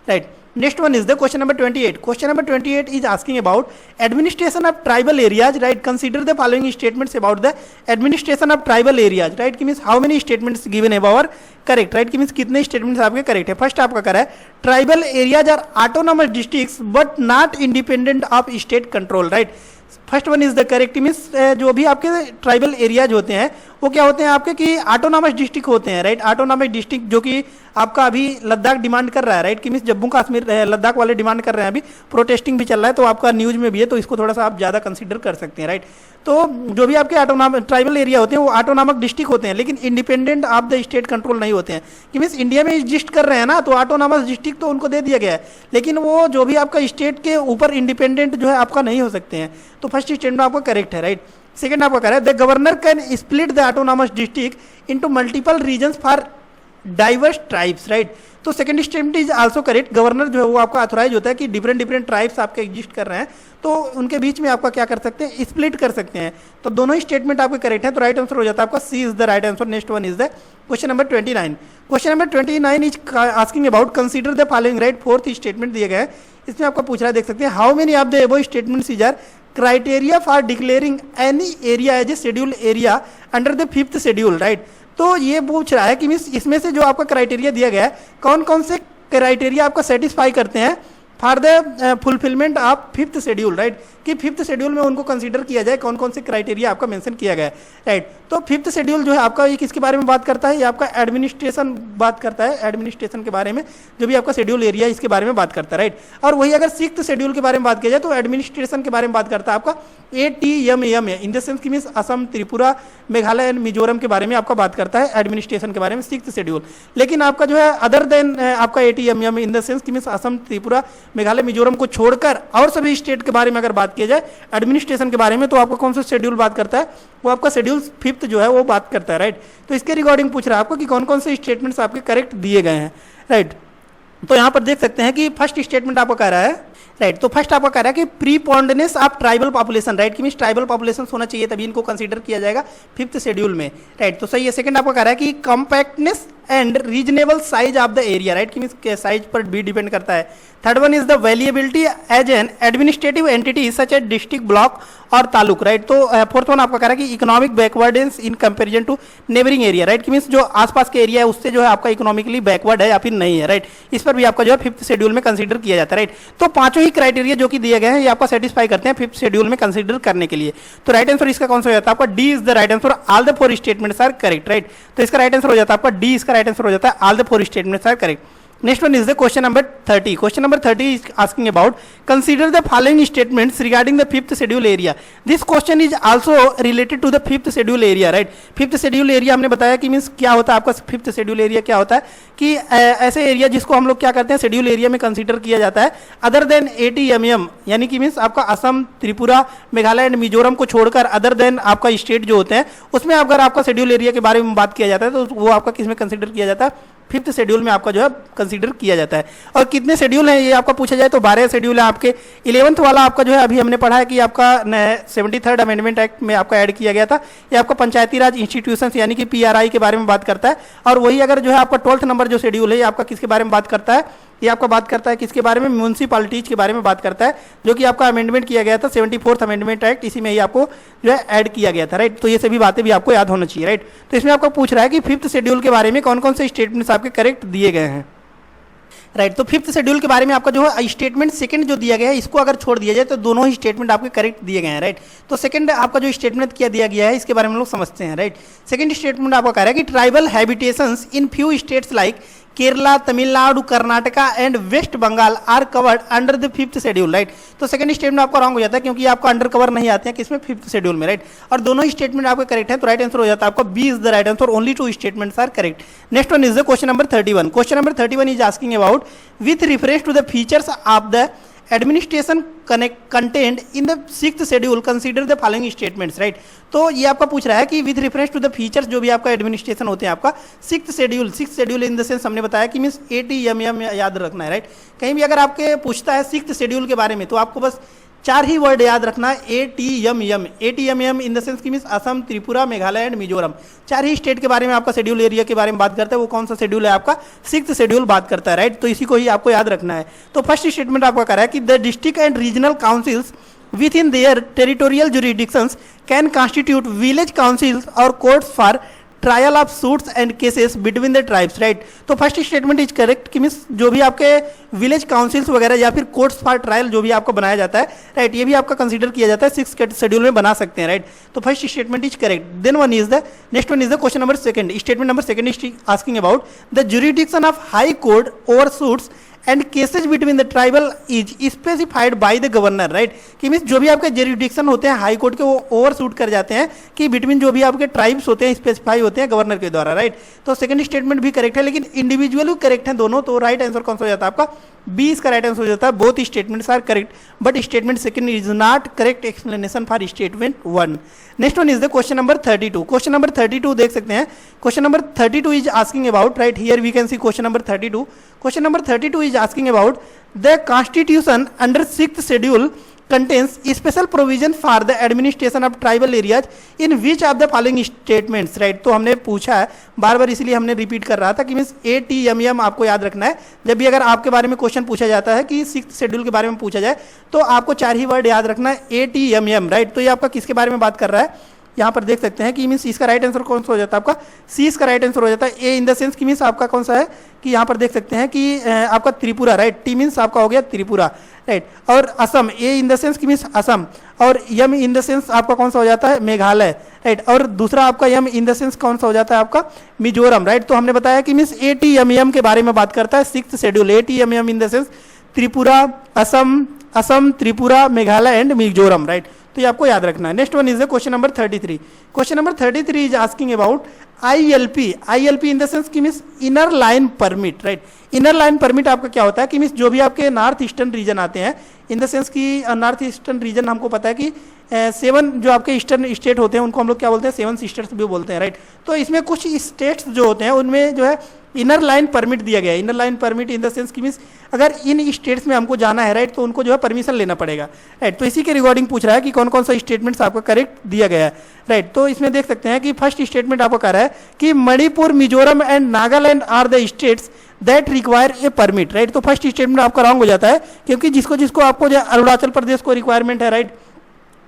Speaker 1: right. Next one is the question number 28. Question number 28 is asking about administration of tribal areas right. Consider the following statements about the administration of tribal areas right. कि means how many statements given above are correct right. कि means कितने statements आपके correct है. First आपका करा है tribal areas are autonomous districts but not independent of state control right. First one is the correct. Means जो भी आपके ट्राइबल एरियाज होते हैं वो क्या होते हैं आपके कि ऑटोनॉमस डिस्ट्रिक्ट होते हैं राइट. ऑटोनॉमस डिस्ट्रिक्ट जो कि आपका अभी लद्दाख डिमांड कर रहा है राइट. कि मीन्स जम्मू कश्मीर लद्दाख वाले डिमांड कर रहे हैं, अभी प्रोटेस्टिंग भी चल रहा है तो आपका न्यूज में भी है तो इसको थोड़ा सा आप ज़्यादा कंसीडर कर सकते हैं राइट. तो जो भी आपके ऑटोनॉमस ट्राइबल एरिया होते हैं वो ऑटोनॉमस डिस्ट्रिक्ट होते हैं लेकिन independent of the state control नहीं होते हैं. कि मीन्स इंडिया में एग्जिस्ट कर रहे हैं ना तो ऑटोनॉमस डिस्ट्रिक्ट तो उनको दे दिया गया है लेकिन वो जो भी आपका स्टेट के ऊपर इंडिपेंडेंट जो है आपका नहीं हो सकते हैं. तो फर्स्ट स्टेटमेंट आपका करेक्ट है राइट. सेकंड आपका correct the governor can split the autonomous district into multiple regions for diverse tribes right. तो second statement is also correct. Governor जो है वो आपका ऑथोराइज होता है कि डिफरेंट ट्राइब्स आपके एग्जिस्ट कर रहे हैं तो उनके बीच में आपका क्या कर सकते हैं, स्प्लिट कर सकते हैं. तो दोनों ही स्टेटमेंट आपके करेक्ट हैं तो राइट आंसर हो जाता है आपका C is the right answer. Next one is the question number 29. Question number 29 is asking about consider the following right. Fourth statement दिए गए हैं इसमें आपका पूछ रहा है, देख सकते हैं how many of the above statements is are criteria for declaring any area as a schedule area under the fifth schedule right. तो ये पूछ रहा है कि मीन्स इसमें से जो आपका क्राइटेरिया दिया गया है कौन कौन से क्राइटेरिया आपका सेटिस्फाई करते हैं for the fulfilment of fifth schedule right. कि फिफ्थ शेड्यूल में उनको कंसीडर किया जाए कौन कौन से क्राइटेरिया आपका मेंशन किया गया है राइट. तो फिफ्थ शेड्यूल जो है आपका ये किसके बारे में बात करता है, ये आपका एडमिनिस्ट्रेशन बात करता है. एडमिनिस्ट्रेशन के बारे में जो भी आपका शेड्यूल एरिया इसके बारे में बात करता है राइट. और वही अगर सिक्स्थ शेड्यूल के बारे में बात किया जाए तो एडमिनिस्ट्रेशन के बारे में बात करता है आपका ATMM है. इन द सेंस की मीन्स असम, त्रिपुरा, मेघालय एंड मिजोरम के बारे में आपका बात करता है एडमिनिस्ट्रेशन के बारे में सिक्स्थ शेड्यूल. लेकिन आपका जो है अदर देन आपका ATMM इन द सेंस की मीन्स असम, त्रिपुरा, मेघालय, मिजोरम को छोड़कर और सभी स्टेट के बारे में अगर बात किया जाए एडमिनिस्ट्रेशन के बारे में तो आपका कौन सा शेड्यूल बात करता है, वो आपका शेड्यूल फिफ्थ जो है वो बात करता है राइट. तो इसके रिगार्डिंग पूछ रहा है आपको कि कौन कौन से स्टेटमेंट्स आपके करेक्ट दिए गए हैं राइट. तो यहाँ पर देख सकते हैं कि फर्स्ट स्टेटमेंट आपको कह रहा है राइट. तो फर्स्ट आपको कह रहा है कि प्रीपोंडेंस ऑफ ट्राइबल पॉपुलेशन राइट. कि मीन्स ट्राइबल पॉपुलेशन होना चाहिए तभी इनको कंसीडर किया जाएगा फिफ्थ शेड्यूल में राइट. तो सही है. सेकंड आपको कह रहा है कि compactness and reasonable size of the area, right, कि मीन्स साइज पर भी डिपेंड करता है। Third one is the viability as an administrative entity such as district, block और तालुक, राइट। तो फोर्थ वन आपका कह रहा है कि economic backwardness in comparison to neighbouring area, right, कि मीन्स जो आसपास के एरिया है उससे जो है आपका इकोनॉमिकली बैकवर्ड है या फिर नहीं है, राइट। इस पर भी आपका जो है फिफ्थ शेड्यूल में कंसीडर किया जाता है, राइट। तो पांचों ही क्राइटेरिया जो कि दिए गए हैं ये आपका सेटिस्फाई करते हैं फिफ्थ शेड्यूल में कंसीडर करने के लिए। तो राइट आंसर इसका कौन सा हो जाता है आपका D is the right answer, all the four statements are correct, right. तो इसका राइट आंसर हो जाता है आपका डी, इसका राइट आंसर हो जाता है all the four statements are correct. Next one is the question number 30. Question number 30 is asking about consider the following statements regarding the fifth schedule area. This question is also related to the fifth schedule area, right? Fifth schedule area हमने बताया कि means क्या होता है आपका fifth schedule area, क्या होता है कि ऐसे एरिया जिसको हम लोग क्या करते हैं शेड्यूल एरिया में कंसीडर किया जाता है अदर देन ATMM, यानी कि मीन्स आपका असम, त्रिपुरा, मेघालय एंड मिजोरम को छोड़कर अदर देन आपका स्टेट जो होते हैं उसमें अगर आपका शेड्यूल एरिया के बारे में बात किया जाता है तो वो आपका किस में कंसीडर किया जाता है, फिफ्थ शेड्यूल में आपका जो है कंसीडर किया जाता है। और कितने शेड्यूल हैं ये आपका पूछा जाए तो 12 शेड्यूल है आपके। 11th वाला आपका जो है अभी हमने पढ़ा है कि आपका 73rd अमेंडमेंट एक्ट में आपका ऐड किया गया था। ये आपका पंचायती राज इंस्टीट्यूशंस यानी कि PRI के बारे में बात करता है। और वही अगर जो है आपका 12th नंबर जो शेड्यूल है ये आपका किसके बारे में बात करता है, ये आपका बात करता है किसके बारे में, म्यूनसिपालिटीज के बारे में बात करता है, जो कि आपका अमेंडमेंट किया गया था 74th अमेंडमेंट एक्ट, इसी में ही आपको जो है ऐड किया गया था, राइट। तो ये सभी बातें भी आपको याद होना चाहिए, राइट। तो इसमें आपको पूछ रहा है कि फिफ्थ शेड्यूल के बारे में कौन कौन से स्टेटमेंट्स आपके करेक्ट दिए गए हैं, राइट। तो फिफ्थ शेड्यूल के बारे में आपका जो है स्टेटमेंट सेकंड जो दिया गया है इसको अगर छोड़ दिया जाए तो दोनों ही स्टेटमेंट आपके करेक्ट दिए गए हैं, राइट। तो सेकंड आपका जो स्टेटमेंट क्या दिया गया है इसके बारे में हम लोग समझते हैं, राइट। सेकंड स्टेटमेंट आपका कह रहा है कि tribal habitations in few states like Kerala, Tamil Nadu, Karnataka and West Bengal are covered under the fifth schedule, right. तो सेकंड स्टेटमेंट आपका रॉन्ग हो जाता है क्योंकि आपको अंडर कवर नहीं आते हैं किसमें, फिफ्थ शेड्यूल में, राइट। और दोनों ही स्टेटमेंट आपके करेक्ट है तो राइट आंसर हो जाता है आपका B is the right answer, only two statements are correct. Next one is the question number 31. Question number 31 is asking about with reference to the features of the administration content in the sixth schedule consider the following statements, right. तो ये आपका पूछ रहा है कि with reference to the features जो भी आपका एडमिनिस्ट्रेशन होते हैं आपका sixth schedule in the sense हमने बताया कि मीन्स ATMM याद रखना है, राइट। कहीं भी अगर आपके पूछता है सिक्स्थ शेड्यूल के बारे में तो आपको बस 4 ही वर्ड याद रखना है, ATMM इन द सेंस की means Assam, Tripura, Meghalaya and Mizoram, 4 he state के बारे में आपका शेड्यूल एरिया के बारे में बात करता है। वो कौन सा शेड्यूल है आपका, सिक्स्थ शेड्यूल बात करता है, राइट। तो इसी को ही आपको याद रखना है। तो फर्स्ट स्टेटमेंट आपका कह रहा है कि the district and regional councils within their territorial jurisdictions can constitute village councils और courts for trial of suits and cases between the tribes, right. तो फर्स्ट स्टेटमेंट इज करेक्ट कि means जो भी आपके विलेज काउंसिल्स वगैरह या फिर courts for trial जो भी आपको बनाया जाता है, राइट, ये भी आपका कंसीडर किया जाता है सिक्स शेड्यूल में बना सकते हैं, राइट। तो first statement is correct. Then one is the next one is the question number second. Statement number second is asking about the jurisdiction of high court over suits and cases between the tribal is specified by the governor, right. कि means जो भी आपके jurisdiction होते हैं high court के वो over suit कर जाते हैं कि बिटवीन जो भी आपके ट्राइब्स होते हैं स्पेसिफाई होते हैं गवर्नर के द्वारा, राइट। तो सेकंड स्टेटमेंट भी करेक्ट है लेकिन इंडिविजुअल भी करेक्ट है दोनों। तो राइट आंसर कौन सा हो जाता है आपका बी, इसका राइट आंसर हो जाता है both statements are correct but statement second is not correct explanation for statement 1. Next one is the question number 32. Question number 32 देख सकते हैं। Question number 32 is asking about, right here we can see question number 32. Question number 32 is asking about the constitution under 6th schedule contains special provision for the administration of tribal areas in which of the following statements, right. तो हमने पूछा है बार बार इसलिए हमने repeat कर रहा था कि मीन्स ATMM आपको याद रखना है। जब भी अगर आपके बारे में क्वेश्चन पूछा जाता है कि सिक्स्थ शेड्यूल के बारे में पूछा जाए तो आपको 4 ही वर्ड याद रखना है ATMM, राइट। तो ये आपका किसके बारे में बात कर रहा है, यहाँ पर देख सकते हैं कि मीन्स इसका राइट आंसर कौन सा हो जाता है आपका सी, इसका राइट आंसर हो जाता है ए इन द सेंस कि मीन्स आपका कौन सा है कि यहाँ पर देख सकते हैं कि आपका त्रिपुरा, राइट। टी मीन्स आपका हो गया त्रिपुरा, राइट। और असम, ए इन द सेंस कि मीन्स असम, और यम इन द सेंस आपका कौन सा हो जाता है मेघालय, राइट। और दूसरा आपका यम इन द सेंस कौन सा हो जाता है आपका मिजोरम, राइट। तो हमने बताया कि मीन्स ATMM के बारे में बात करता है sixth schedule, ATMM in the sense Tripura, Assam, Tripura, Meghalaya and Mizoram, right. तो ये आपको याद रखना है। Next one is the question number 33. Question number 33 is asking about ILP in the sense कि means inner line permit, right. Inner line permit आपका क्या होता है कि मीन्स जो भी आपके नॉर्थ ईस्टर्न रीजन आते हैं इन द सेंस कि नॉर्थ ईस्टर्न रीजन हमको पता है कि 7 जो आपके ईस्टर्न स्टेट होते हैं उनको हम लोग क्या बोलते हैं 7 सिस्टर्स भी बोलते हैं, राइट। तो इसमें कुछ स्टेट्स जो होते हैं उनमें जो है इनर लाइन परमिट दिया गया है। Inner line permit in the sense कि मीन्स अगर इन स्टेट्स में हमको जाना है, राइट, तो उनको जो है परमिशन लेना पड़ेगा, राइट। तो इसी के रिगार्डिंग पूछ रहा है कि कौन कौन सा स्टेटमेंट्स आपका करेक्ट दिया गया है, राइट। तो इसमें देख सकते हैं कि फर्स्ट स्टेटमेंट आपको कह रहा है है कि Manipur, Mizoram and Nagaland are the states that require a permit, right. तो फर्स्ट स्टेटमेंट आपका रॉन्ग हो जाता है, क्योंकि जिसको जिसको आपको जो अरुणाचल प्रदेश को रिक्वायरमेंट है, राइट,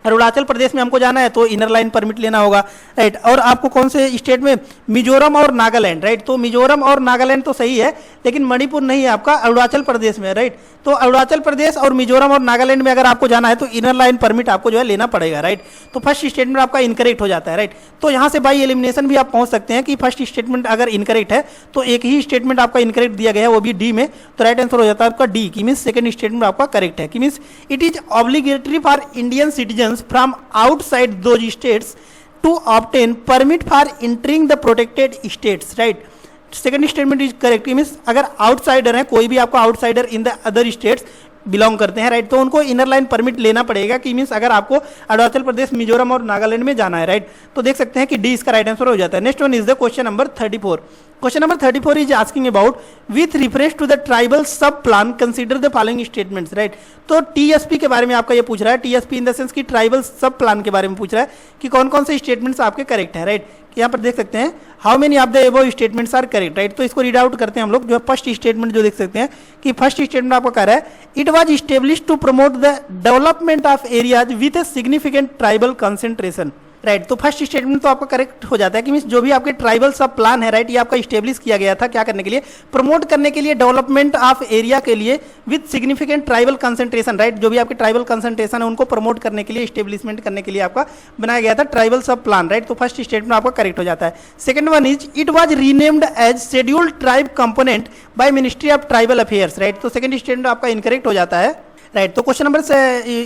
Speaker 1: अरुणाचल प्रदेश में हमको जाना है तो इनर लाइन परमिट लेना होगा, राइट। और आपको कौन से स्टेट में, मिजोरम और नागालैंड, राइट। तो मिजोरम और नागालैंड तो सही है, लेकिन मणिपुर नहीं है आपका, अरुणाचल प्रदेश में, राइट। तो अरुणाचल प्रदेश और मिजोरम और नागालैंड में अगर आपको जाना है तो इनर लाइन परमिट आपको जो है लेना पड़ेगा, राइट। तो फर्स्ट स्टेटमेंट आपका इनकरेक्ट हो जाता है, राइट। तो यहाँ से बाई एलिमिनेशन भी आप पहुंच सकते हैं कि फर्स्ट स्टेटमेंट अगर इनकरेक्ट है तो एक ही स्टेटमेंट आपका इनकरेक्ट दिया गया है, वो भी डी में, तो राइट आंसर हो जाता है आपका डी, की मीन्स सेकंड स्टेटमेंट आपका करेक्ट है, कि means it is obligatory for Indian citizens from outside those states to obtain permit for entering the protected states, right. Second statement is correct, means अगर outsider है, कोई भी आपका outsider in the other states belong करते हैं, right, तो उनको inner line permit लेना पड़ेगा, कि मीन्स अगर आपको अरुणाचल प्रदेश, मिजोरम और नागालैंड में जाना है, राइट। तो देख सकते हैं कि डी इसका राइट आंसर हो जाता है। Next one is the question number 34। Question number 34 is asking about with reference to the tribal sub plan consider the following statements, right. तो टीएसपी के बारे में आपका ये पूछ रहा है, टीएसपी इन द सेंस की ट्राइबल सब प्लान के बारे में पूछ रहा है कि कौन कौन से स्टेटमेंट्स आपके करेक्ट है, राइट। यहाँ पर देख सकते हैं how many of the above statements are correct, right. तो इसको रीड आउट करते हैं हम लोग। जो फर्स्ट स्टेटमेंट जो देख सकते हैं कि फर्स्ट स्टेटमेंट आपको कह रहा है it was established to promote the development of areas with a significant tribal concentration, right. तो फर्स्ट स्टेटमेंट तो आपका करेक्ट हो जाता है, कि मीन्स जो भी आपके ट्राइबल सब प्लान है, राइट, ये आपका स्टेब्लिश किया गया था क्या करने के लिए, प्रमोट करने के लिए, डेवलपमेंट ऑफ एरिया के लिए with significant tribal concentration, right. जो भी आपके ट्राइबल कंसेंट्रेशन है उनको प्रमोट करने के लिए, स्टेब्लिशमेंट करने के लिए आपका बनाया गया था ट्राइबल सब प्लान, राइट। तो फर्स्ट स्टेटमेंट आपका करेक्ट हो जाता है। Second one is it was renamed as scheduled tribe component by ministry of tribal affairs, right. तो सेकंड स्टेटमेंट आपका इनकरेक्ट हो जाता है, राइट। तो क्वेश्चन नंबर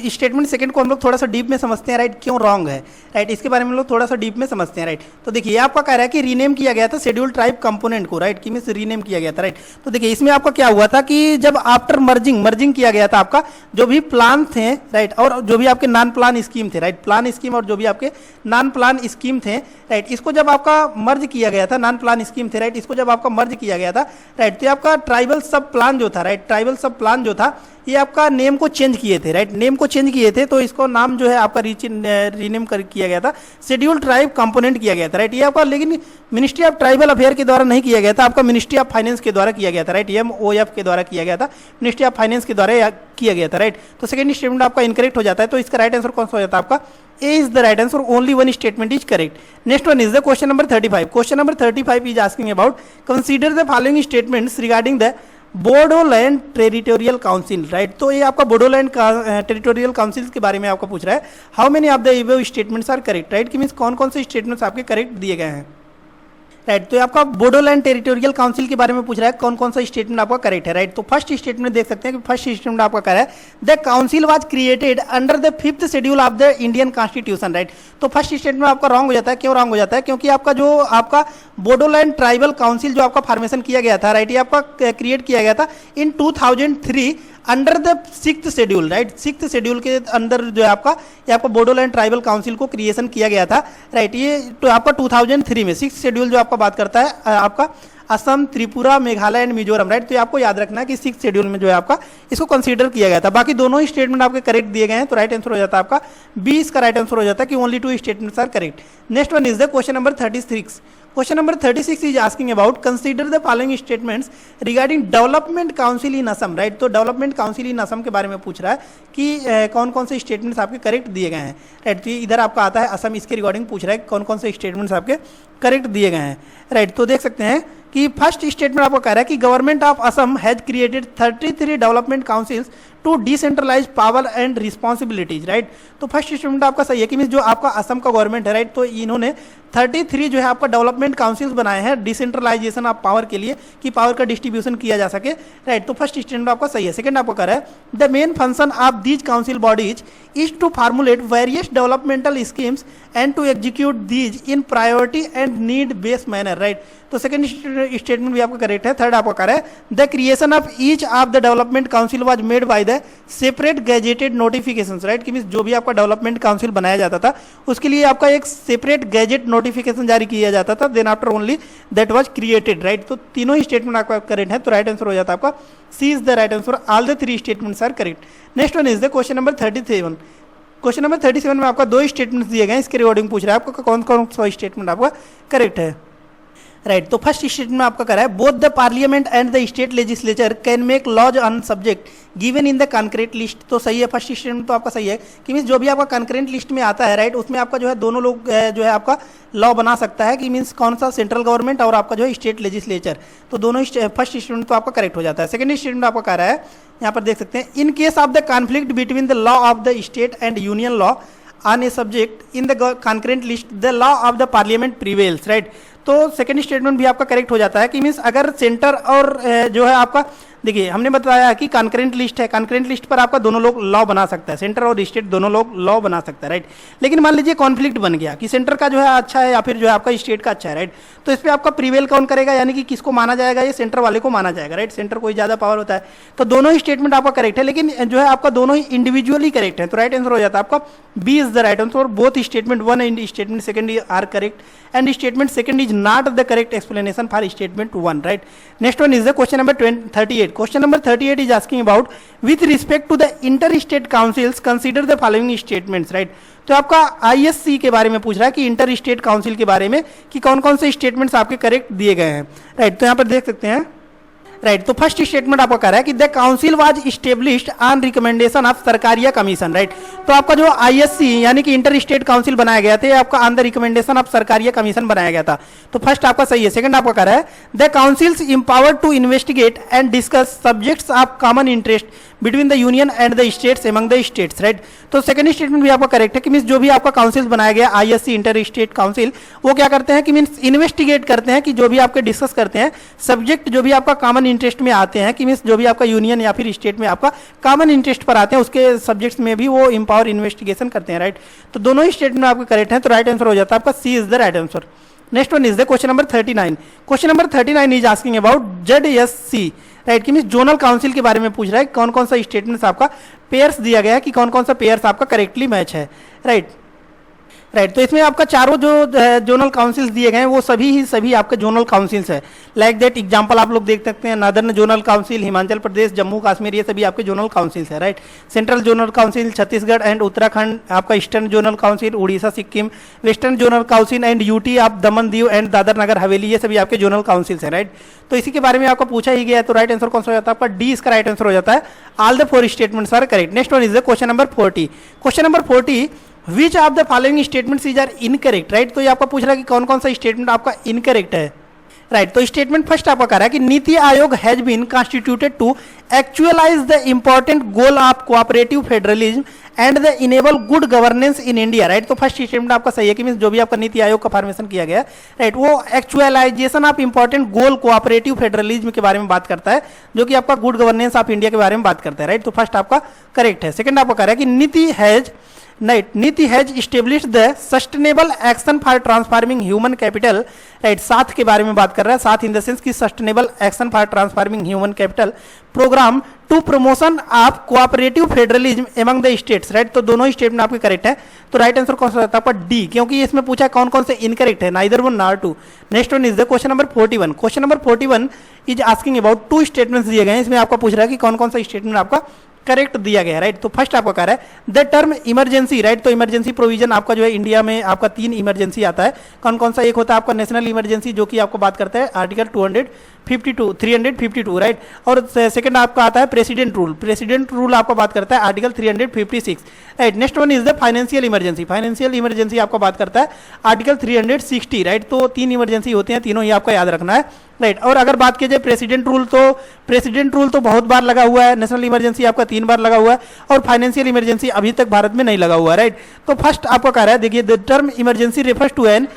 Speaker 1: स्टेटमेंट सेकंड को हम लोग थोड़ा सा डीप में समझते हैं, राइट, क्यों रॉन्ग है, राइट, इसके बारे में हम लोग थोड़ा सा डीप में समझते हैं, राइट। तो देखिए आपका कह रहा है कि रीनेम किया गया था शेड्यूल ट्राइब कंपोनेंट को, राइट, कि मींस रीनेम किया गया था, राइट। तो देखिए इसमें आपका क्या हुआ था कि जब आफ्टर मर्जिंग किया गया था आपका जो भी प्लान थे, राइट, और जो भी आपके नॉन प्लान स्कीम थे, राइट, प्लान स्कीम और जो भी आपके नॉन प्लान स्कीम थे, राइट, इसको जब आपका मर्ज किया गया था, नॉन प्लान स्कीम थे, राइट, इसको जब आपका मर्ज किया गया था, राइट, तो आपका ट्राइबल सब प्लान जो था, राइट, ट्राइबल सब प्लान जो था ये आपका नेम को चेंज किए थे, राइट, नेम को चेंज किए थे, तो इसको नाम जो है आपका रीनेम कर किया गया था, शेड्यूल ट्राइब कंपोनेंट किया गया था, राइट। ये आपका लेकिन मिनिस्ट्री ऑफ ट्राइबल अफेयर के द्वारा नहीं किया गया था, आपका मिनिस्ट्री ऑफ फाइनेंस के द्वारा किया गया था, राइट, MOF के द्वारा किया गया था, मिनिस्ट्री ऑफ फाइनेंस के द्वारा किया गया था, राइट। तो सेकंड स्टेटमेंट आपका इनकरेक्ट हो जाता है, तो इसका राइट आंसर कौन सा हो जाता है आपका A is the right answer, only one statement is correct. Next one is the question number 35। Question number 35 is asking about consider the following statements regarding the Bodoland territorial council, right. तो ये आपका Bodoland territorial council के बारे में आपका पूछ रहा है how many of the above statements are correct, right, कि मींस कौन कौन से स्टेटमेंट्स आपके करेक्ट दिए गए हैं, राइट। तो आपका बोडोलैंड टेरिटोरियल काउंसिल के बारे में पूछ रहा है कौन कौन सा स्टेटमेंट आपका करेक्ट है, राइट। तो फर्स्ट स्टेटमेंट देख सकते हैं कि फर्स्ट स्टेटमेंट आपका कह रहा है the council was created under the 5th schedule of the Indian constitution, right. तो फर्स्ट स्टेटमेंट आपका रॉन्ग हो जाता है, क्यों रॉन्ग हो जाता है, क्योंकि आपका जो आपका बोडोलैंड ट्राइबल काउंसिल जो आपका फॉर्मेशन किया गया था, राइट, ये आपका क्रिएट किया गया था इन 2003 under the 6th schedule, right, 6th schedule के अंदर जो है आपका ये आपका बोडोलैंड ट्राइबल काउंसिल को क्रिएशन किया गया था, राइट। ये तो आपका 2003 में 6th शेड्यूल जो आपका बात करता है आपका असम, त्रिपुरा, मेघालय एंड मिजोरम, राइट। तो आपको याद रखना है कि 6th शेड्यूल में जो है आपका इसको कंसीडर किया गया था। बाकी दोनों ही स्टेटमेंट आपके करेक्ट दिए गए हैं, तो राइट आंसर हो जाता है आपका बी, इसका राइट आंसर हो जाता है कि only 2 statements are correct. Next one is the question number 36। Question number 36 is asking about consider the following statements regarding development council in Assam, right. तो डेवलपमेंट काउंसिल इन असम के बारे में पूछ रहा है कि कौन कौन से स्टेटमेंट्स आपके करेक्ट दिए गए हैं, राइट। तो इधर आपका आता है असम, इसके रिगार्डिंग पूछ रहा है कौन कौन से स्टेटमेंट्स आपके करेक्ट दिए गए हैं, राइट। तो देख सकते हैं कि फर्स्ट स्टेटमेंट आपको कह रहा है कि government of Assam has created 33 development councils to decentralise power and responsibilities, right. तो फर्स्ट स्टेटमेंट आपका सही है कि मीन जो आपका असम का गवर्नमेंट है, राइट, तो इन्होंने 33 जो है आपका डेवलपमेंट काउंसिल्स बनाए हैं डिसेंट्रलाइजेशन ऑफ पावर के लिए, कि पावर का डिस्ट्रीब्यूशन किया जा सके, राइट। तो फर्स्ट स्टेटमेंट आपका सही है। सेकंड आपको कह रहा है the main function of these council bodies is to formulate various developmental schemes and to execute these in priority and need based manner, right. तो सेकंड स्टेटमेंट भी आपका करेक्ट है। थर्ड आपको कह रहा है the creation of each of the development council was made by the separate gazetted notifications, right, कि means जो भी आपका डेवलपमेंट काउंसिल बनाया जाता था उसके लिए आपका एक सेपरेट गैजेट नोटिफिकेशन जारी किया जाता था, then after only that was created, right. तो तीनों ही स्टेटमेंट आपका करेक्ट है, तो राइट आंसर हो जाता है आपका C is the right answer, all the 3 statements are correct. Next one is the question number 37। Question number 37 में आपका 2 स्टेटमेंट्स दिए गए हैं, इसके रिगार्डिंग पूछ रहा है आपको कौन कौन सा स्टेटमेंट आपका करेक्ट है, राइट तो फर्स्ट स्टेटमेंट में आपका कह रहा है both the parliament and the state legislature can make laws on subject given in the concurrent list. तो सही है, फर्स्ट स्टेटमेंट तो आपका सही है कि मीन्स जो भी आपका कंक्रेंट लिस्ट में आता है राइट उसमें आपका जो है दोनों लोग जो है आपका लॉ बना सकता है कि मीन्स कौन सा सेंट्रल गवर्नमेंट और आपका जो है स्टेट लेजिस्लेचर। तो दोनों फर्स्ट स्टेटमेंट तो आपका करेक्ट हो जाता है। सेकंड स्टेटमेंट आपका कह रहा है यहाँ पर देख सकते हैं in case of the conflict between the law of the state and union law on a subject in the concurrent list the law of the parliament prevails. Right तो सेकंड स्टेटमेंट भी आपका करेक्ट हो जाता है कि means अगर centre और जो है आपका देखिए हमने बताया कि कॉन्करेंट लिस्ट है, कॉन्करेंट लिस्ट पर आपका दोनों लोग लॉ बना सकता है, सेंटर और स्टेट दोनों लोग लॉ बना सकता है। राइट लेकिन मान लीजिए कॉन्फ्लिक्ट बन गया कि सेंटर का जो है अच्छा है या फिर जो है आपका स्टेट का अच्छा है। राइट तो इस पर आपका प्रीवेल कौन करेगा, यानी कि किसको माना जाएगा, ये सेंटर वाले को माना जाएगा। राइट सेंटर को ज़्यादा पावर होता है। तो दोनों ही स्टेटमेंट आपका करेक्ट है, लेकिन जो है आपका दोनों ही इंडिविजुअली करेक्ट है। तो राइट आंसर हो जाता है आपका B is the right answer. Both statement one and statement second are correct and statement second is not the correct explanation for statement 1. Right, next one is the question number 38. Question number 38 is asking about with respect to the interstate councils consider the following statements. Right, तो आपका ISC के बारे में पूछ रहा है कि inter state council के बारे में कि कौन कौन से स्टेटमेंट्स आपके करेक्ट दिए गए हैं। राइट तो यहाँ पर देख सकते हैं। राइट तो फर्स्ट स्टेटमेंट आपको कह रहा है कि the council was established on recommendation of Sarkaria commission. Right तो आपका जो ISC यानी कि इंटर स्टेट काउंसिल बनाया गया था आपका on the recommendation of Sarkaria commission बनाया गया था। तो फर्स्ट आपका सही है। सेकंड आपका कह रहा है the councils empowered to investigate and discuss subjects of common interest between the union and the states among the states. Right तो सेकंड स्टेटमेंट भी आपका करेक्ट है कि मीन्स जो भी आपका काउंसिल बनाया गया ISC इंटर स्टेट काउंसिल वो क्या करते हैं कि मीन्स इन्वेस्टिगेट करते हैं कि जो भी आपके डिस्कस करते हैं सब्जेक्ट जो भी आपका कॉमन इंटरेस्ट में आते हैं कि मीन्स जो भी आपका यूनियन या फिर स्टेट में आपका कॉमन इंटरेस्ट पर आते हैं उसके सब्जेक्ट्स में भी वो इंपावर इन्वेस्टिगेशन करते हैं। राइट तो दोनों ही स्टेटमेंट आपके करेक्ट हैं। तो राइट आंसर हो जाता है आपका C is the right answer. Next one is the question number 39। Question number 39 is asking about ZSC। Right कि मीन्स जोनल काउंसिल के बारे में पूछ रहा है कौन कौन सा स्टेटमेंट्स आपका पेयर्स दिया गया है कि कौन कौन सा पेयर्स आपका करेक्टली मैच है। राइट तो इसमें आपका चारों जो जोनल काउंसिल्स दिए गए हैं वो सभी आपके जोनल काउंसिल्स है। लाइक दैट एग्जांपल आप लोग देख सकते हैं northern zonal council, Himachal Pradesh, Jammu Kashmir, ये सभी आपके जोनल काउंसिल्स है। Right central zonal council Chhattisgarh and Uttarakhand, आपका eastern zonal council Orissa Sikkim, western zonal council and UT आप दमन दीव एंड दादर नगर हवेली, ये सभी आपके जोनल काउंसिल्स है। राइट तो इसी के बारे में आपको पूछा ही गया है। तो राइट आंसर कौन सा हो जाता है आपका डी इसका राइट आंसर हो जाता है। All the 4 statements are correct. Next one is the question number 40। Question number 40 which of the following statements is are incorrect. Right तो ये आपका पूछ रहा है कि कौन कौन सा स्टेटमेंट आपका इनकरेक्ट है। राइट तो स्टेटमेंट फर्स्ट आपका कह रहा है कि NITI Aayog has been constituted to actualise the important goal of cooperative federalism and the enable good governance in India. Right तो फर्स्ट स्टेटमेंट आपका सही है कि मीन्स जो भी आपका नीति आयोग का फॉर्मेशन किया गया राइट वो actualisation of important goal cooperative federalism के बारे में बात करता है जो कि आपका गुड गवर्नेंस ऑफ इंडिया के बारे में बात करता है। राइट तो फर्स्ट आपका करेक्ट है। सेकंड आपका कह रहा है कि NITI has established the sustainable action for transforming human capital. Right SATH के बारे में बात कर रहा है, साथ इन द सेंस की sustainable action for transforming human capital programme to promotion of cooperative federalism among the states. Right तो दोनों ही स्टेटमेंट आपके करेक्ट है। तो राइट आंसर कौन सा होता है आपका डी, क्योंकि इसमें पूछा कौन कौन से इनकरेक्ट है, neither one nor two. Next one is the question number 41। Question number 41 is asking about 2 statements दिए गए हैं। इसमें आपका पूछ रहा है कि कौन कौन सा स्टेटमेंट आपका करेक्ट दिया गया है। राइट तो फर्स्ट आपका कह रहा है द टर्म इमरजेंसी। राइट तो इमरजेंसी प्रोविजन आपका जो है इंडिया में आपका 3 इमरजेंसी आता है। कौन कौन सा, एक होता है आपका नेशनल इमरजेंसी जो कि आपको बात करता है आर्टिकल 352। राइट और सेकंड आपका आता है प्रेसिडेंट रूल। प्रेसिडेंट रूल आपको बात करता है article 356। Right next one is the financial emergency. Financial emergency आपको बात करता है आर्टिकल 360। राइट तो 3 इमरजेंसी होते हैं, तीनों ही आपका याद रखना है। राइट और अगर बात की जाए प्रेसिडेंट रूल तो बहुत बार लगा हुआ है, नेशनल इमरजेंसी आपका 3 बार लगा हुआ है और फाइनेंशियल इमरजेंसी अभी तक भारत में नहीं लगा हुआ है। राइट तो फर्स्ट आपका कह रहा है देखिए the term emergency refers to an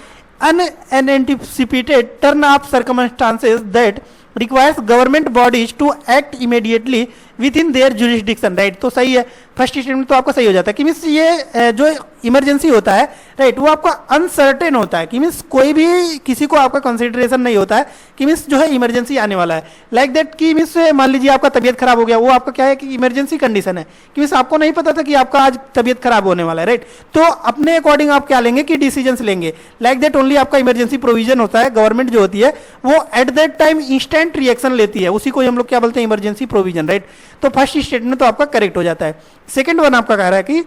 Speaker 1: unanticipated turn of circumstances that requires government bodies to act immediately within their jurisdiction। Right तो सही है, फर्स्ट स्टेटमेंट तो आपका सही हो जाता है कि मीन्स ये जो इमरजेंसी होता है राइट वो आपका अनसर्टेन होता है कि मीन्स कोई भी किसी को आपका कंसिडरेशन नहीं होता है कि मीन्स जो है इमरजेंसी आने वाला है। लाइक दैट कि मीन्स मान लीजिए आपका तबियत खराब हो गया, वो आपका क्या है कि इमरजेंसी कंडीशन है कि मीन्स आपको नहीं पता था कि आपका आज तबियत खराब होने वाला है। राइट तो अपने अकॉर्डिंग आप क्या लेंगे कि डिसीजन लेंगे। लाइक दैट ओनली आपका इमरजेंसी प्रोविजन होता है, गवर्नमेंट जो होती है वो at that time instant reaction लेती है, उसी को हम लोग क्या बोलते हैं इमरजेंसी प्रोविजन। राइट तो फर्स्ट स्टेटमेंट तो आपका करेक्ट हो जाता है। सेकंड वन आपका कह रहा है कि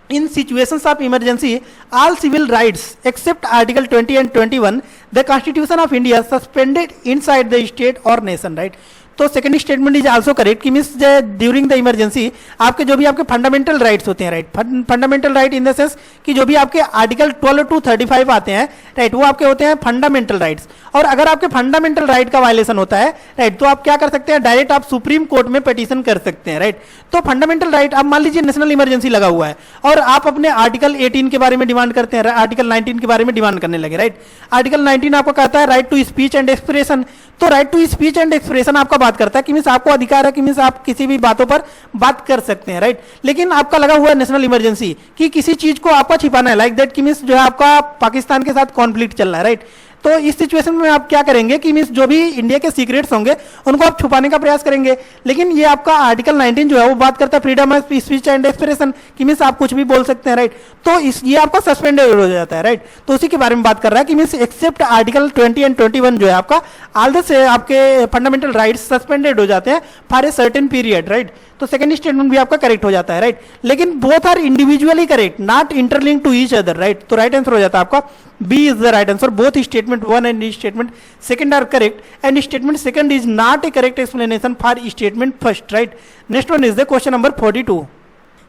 Speaker 1: in situations of emergency, all civil rights except Article 20 and 21, the Constitution of India suspended inside the state or nation, right? तो second statement is also correct कि मीन्स ड्यूरिंग द इमरजेंसी आपके जो भी आपके फंडामेंटल राइट्स होते हैं, right, fundamental right in the sense कि जो भी आपके आर्टिकल 12 to 35 आते हैं, राइट, वो आपके होते हैं फंडामेंटल राइट्स। और अगर आपके फंडामेंटल राइट का वायलेशन होता है, राइट, तो आप क्या कर सकते हैं, डायरेक्ट आप सुप्रीम कोर्ट में पिटीशन कर सकते हैं, राइट। तो फंडामेंटल राइट, अब मान लीजिए नेशनल इमरजेंसी लगा हुआ है और आप अपने आर्टिकल 18 के बारे में डिमांड करते हैं, आर्टिकल 19 के बारे में डिमांड करने लगे, राइट। आर्टिकल 19 आपको कहता है right to speech and expression, तो right to speech and expression आपका बात करता है कि मीन्स आपको अधिकार है कि मीन्स आप किसी भी बातों पर बात कर सकते हैं, राइट। लेकिन आपका लगा हुआ है नेशनल इमरजेंसी कि किसी चीज को आपको छिपाना है, लाइक दैट कि मीन्स जो है आपका पाकिस्तान के साथ कॉन्फ्लिक्ट चल रहा है, राइट। तो इस सिचुएशन में आप क्या करेंगे कि मीन्स जो भी इंडिया के सीक्रेट्स होंगे उनको आप छुपाने का प्रयास करेंगे। लेकिन ये आपका आर्टिकल 19 जो है वो बात करता है freedom of speech and expression कि मीन्स आप कुछ भी बोल सकते हैं, राइट। तो ये आपका सस्पेंडेड हो जाता है, राइट। तो उसी के बारे में बात कर रहा है कि मीन्स एक्सेप्ट आर्टिकल 20 एंड 21 जो है आपका ऑल द से आपके फंडामेंटल राइट्स सस्पेंडेड हो जाते हैं for a certain period, right. तो सेकंड स्टेटमेंट भी आपका करेक्ट हो जाता है, राइट। लेकिन both are individually correct, not interlink to each other, right. तो राइट आंसर हो जाता है आपका B is the right answer. Both statement 1 and statement second are correct and statement second is not a correct explanation for statement first, right. Next one is the question number 42,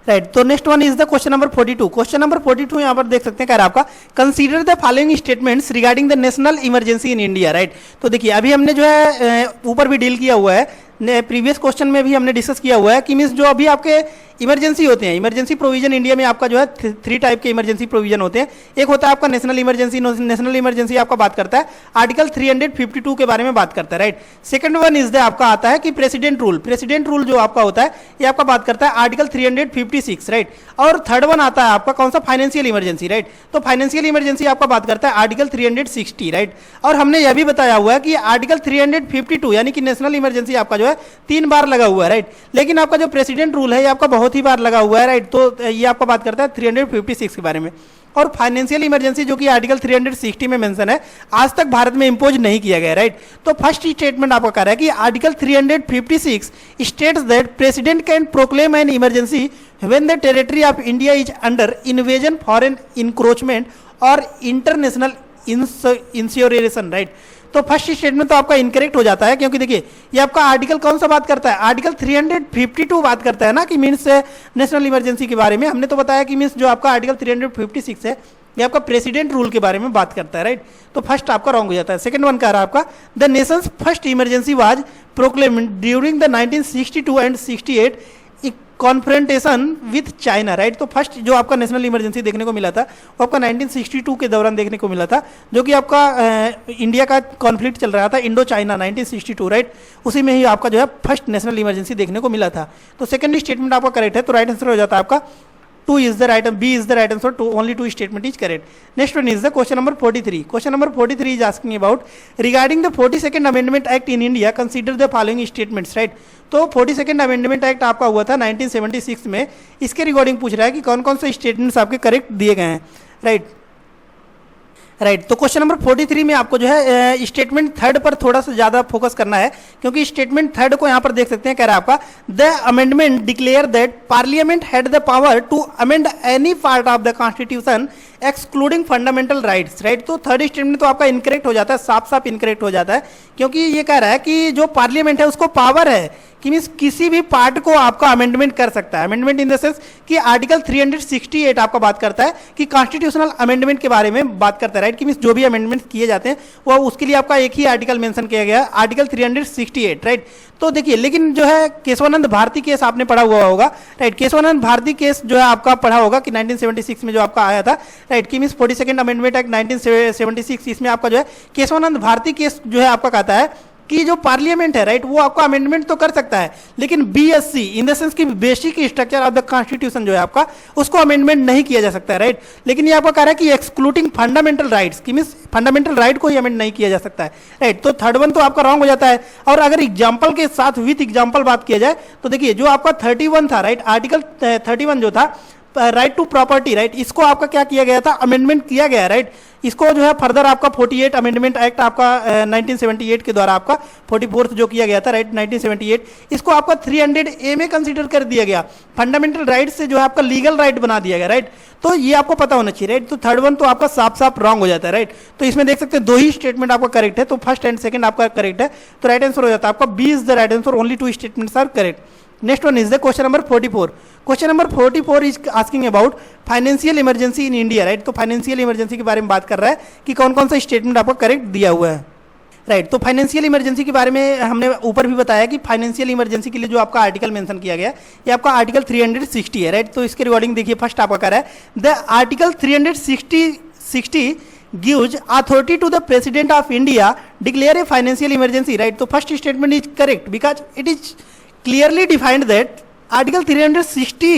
Speaker 1: right. तो next one is the question number 42। Question number 42 यहाँ पर देख सकते हैं, कह रहा है आपका consider the following statements regarding the national emergency in India, right. तो देखिए अभी हमने जो है ऊपर भी डील किया हुआ है, प्रीवियस क्वेश्चन में भी हमने डिस्कस किया हुआ है कि मीन्स जो अभी आपके इमरजेंसी होते हैं, इमरजेंसी प्रोविजन इंडिया में आपका जो है 3 टाइप के इमरजेंसी प्रोविजन होते हैं। एक होता है आपका नेशनल इमरजेंसी, नेशनल इमरजेंसी आपका बात करता है आर्टिकल 352 के बारे में बात करता है, right. Second one is the आपका आता है कि प्रेसिडेंट रूल, प्रेसिडेंट रूल जो आपका होता है ये आपका बात करता है आर्टिकल 356, राइट। और थर्ड वन आता है आपका कौन सा, फाइनेंशियल इमरजेंसी, राइट। तो फाइनेंशियल इमरजेंसी आपका बात करता है आर्टिकल 360, राइट। और हमने यह भी बताया हुआ है कि आर्टिकल 352 यानी कि नेशनल इमरजेंसी आपका जो है 3 बार लगा हुआ है, राइट। लेकिन आपका जो प्रेसिडेंट रूल है ये आपका बहुत ही बार लगा हुआ है, राइट। तो ये आपका बात करता है 356 के बारे में। और फाइनेंशियल इमरजेंसी जो कि आर्टिकल 360 में मेंशन है, आज तक भारत में इंपोज नहीं किया गया, राइट। तो फर्स्ट स्टेटमेंट आपका कह रहा है कि article 356 states that president can proclaim an emergency when the territory of India is under invasion, foreign encroachment और इंटरनेशनल इंश्योरेशन, राइट। तो फर्स्ट स्टेटमेंट तो आपका इनकरेक्ट हो जाता है, क्योंकि देखिए ये आपका आर्टिकल कौन सा बात करता है, आर्टिकल 352 बात करता है ना कि मीन्स नेशनल इमरजेंसी के बारे में। हमने तो बताया कि मीन्स जो आपका आर्टिकल 356 है ये आपका प्रेसिडेंट रूल के बारे में बात करता है, राइट। तो फर्स्ट आपका रॉन्ग हो जाता है। सेकंड वन कह रहा है आपका the Nations first emergency was proclaimed during the 1962 and 68 confrontation with China, right. तो फर्स्ट जो आपका नेशनल इमरजेंसी देखने को मिला था वो आपका 1962 के दौरान देखने को मिला था, जो कि आपका इंडिया का कॉन्फ्लिक्ट चल रहा था इंडो चाइना 1962, राइट। उसी में ही आपका जो है फर्स्ट नेशनल इमरजेंसी देखने को मिला था। तो सेकंड स्टेटमेंट आपका करेक्ट है, तो राइट आंसर हो जाता है आपका 2 is the right, B is the right answer, only 2 statement is correct. Next one is the question number 43. Question number 43 is asking about regarding the 42nd Amendment Act in India, consider the following statements, right. तो 42nd amendment act आपका हुआ था 1976 में, इसके regarding पूछ रहा है कि कौन कौन से स्टेटमेंट्स आपके करेक्ट दिए गए हैं, राइट। राइट, तो क्वेश्चन नंबर 43 में आपको जो है स्टेटमेंट थर्ड पर थोड़ा सा ज्यादा फोकस करना है, क्योंकि स्टेटमेंट थर्ड को यहां पर देख सकते हैं, कह रहा है आपका the amendment declare that parliament had the power to amend any part of the constitution excluding fundamental rights, right. तो थर्ड स्टेटमेंट तो आपका इनकरेक्ट हो जाता है, साफ साफ इनकरेक्ट हो जाता है, क्योंकि ये कह रहा है कि जो पार्लियामेंट है उसको पावर है कि मीन्स किसी भी पार्ट को आपका अमेंडमेंट कर सकता है। अमेंडमेंट इन द सेंस कि आर्टिकल 368 आपका बात करता है कि कॉन्स्टिट्यूशनल अमेंडमेंट के बारे में बात करता है, राइट। कि मीन्स जो भी अमेंडमेंट किए जाते हैं वो उसके लिए आपका एक ही आर्टिकल मेंशन किया गया है, आर्टिकल 368, राइट। तो देखिए, लेकिन जो है केशवानंद भारती केस आपने पढ़ा हुआ होगा, राइट। केशवानंद भारती केस जो है आपका पढ़ा होगा कि 1976 में जो आपका आया था, राइट। कि मीन्स 42nd अमेंडमेंट एक्ट 1976, इसमें आपका जो है केशवानंद भारती केस जो है आपका कहता है कि जो पार्लियामेंट है, राइट, वो आपका अमेंडमेंट तो कर सकता है, लेकिन बीएससी इन द सेंस कि basic structure of the constitution जो है आपका उसको अमेंडमेंट नहीं किया जा सकता है, राइट। लेकिन ये आपका कह रहा है कि एक्सक्लूडिंग फंडामेंटल राइट्स, कि मींस फंडामेंटल राइट को ही अमेंड नहीं किया जा सकता है, राइट। तो थर्ड वन तो आपका रॉन्ग हो जाता है। और अगर एग्जाम्पल के साथ विथ एग्जाम्पल बात किया जाए तो देखिए जो आपका 31 था, राइट, आर्टिकल 31 जो था राइट टू प्रॉपर्टी, राइट, इसको आपका क्या किया गया था, अमेंडमेंट किया गया, राइट। इसको जो है फर्दर आपका 48 अमेंडमेंट एक्ट आपका 1978 के द्वारा आपका 44th जो किया गया था, राइट, 1978, इसको आपका 300A में कंसीडर कर दिया गया, फंडामेंटल राइट से जो है आपका लीगल राइट बना दिया गया, राइट। तो ये आपको पता होना चाहिए, राइट। तो थर्ड वन तो आपका साफ साफ रॉन्ग हो जाता है, राइट। तो इसमें देख सकते हैं 2 ही स्टेटमेंट आपका करेक्ट है, तो फर्स्ट एंड सेकंड आपका करेक्ट है, तो राइट आंसर हो जाता है आपका B is the right answer, only 2 statements are correct. Next one is the question number 44। Question number 44 is asking about financial emergency in India, right. तो financial emergency के बारे में बात कर रहा है कि कौन कौन सा स्टेटमेंट आपको करेक्ट दिया हुआ है, राइट। तो फाइनेंशियल इमरजेंसी के बारे में हमने ऊपर भी बताया कि फाइनेंशियल इमरजेंसी के लिए जो आपका आर्टिकल मेंशन किया गया ये आपका आर्टिकल 360 है, राइट। तो इसके रिगार्डिंग देखिए फर्स्ट आपका कर रहा है the article 360 gives authority to the president of India declare a financial emergency, right. तो first statement is correct because it is clearly defined that Article 360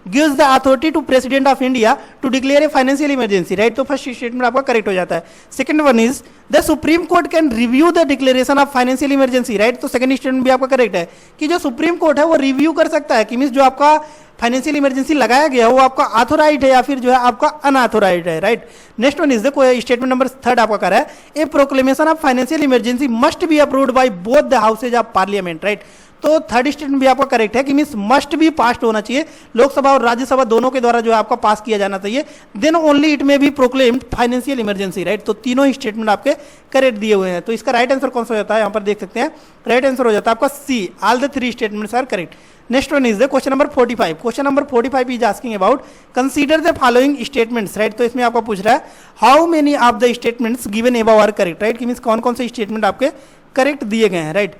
Speaker 1: gives the authority to President of India to declare a financial emergency, right. तो first statement आपका correct हो जाता है। Second one is the supreme court can review the declaration of financial emergency, right. तो second statement भी आपका correct है कि जो सुप्रीम कोर्ट है वो रिव्यू कर सकता है कि मीन्स जो आपका फाइनेंशियल इमरजेंसी लगाया गया वो आपका ऑथोराइज है या फिर जो है आपका अनऑथोराइज है, right. Next one is the statement number third आपका कर रहा है a proclamation of financial emergency must be approved by both the houses of parliament, right. तो थर्ड स्टेटमेंट भी आपका करेक्ट है कि मींस मस्ट भी पास्ड होना चाहिए, लोकसभा और राज्यसभा दोनों के द्वारा जो है आपका पास किया जाना चाहिए, देन ओनली इट में B proclaimed financial emergency, right. तो तीनों ही स्टेटमेंट आपके करेक्ट दिए हुए हैं। तो इसका राइट आंसर कौन सा हो जाता है, यहाँ पर देख सकते हैं राइट आंसर हो जाता है आपका C, all the 3 statements are correct. Next one is the question number 45। Question number 45 is asking about consider the following statements, right. तो इसमें आपको पूछ रहा है how many of the statements given above are correct, right. कि means कौन कौन से स्टेटमेंट आपके करेक्ट दिए गए हैं, राइट।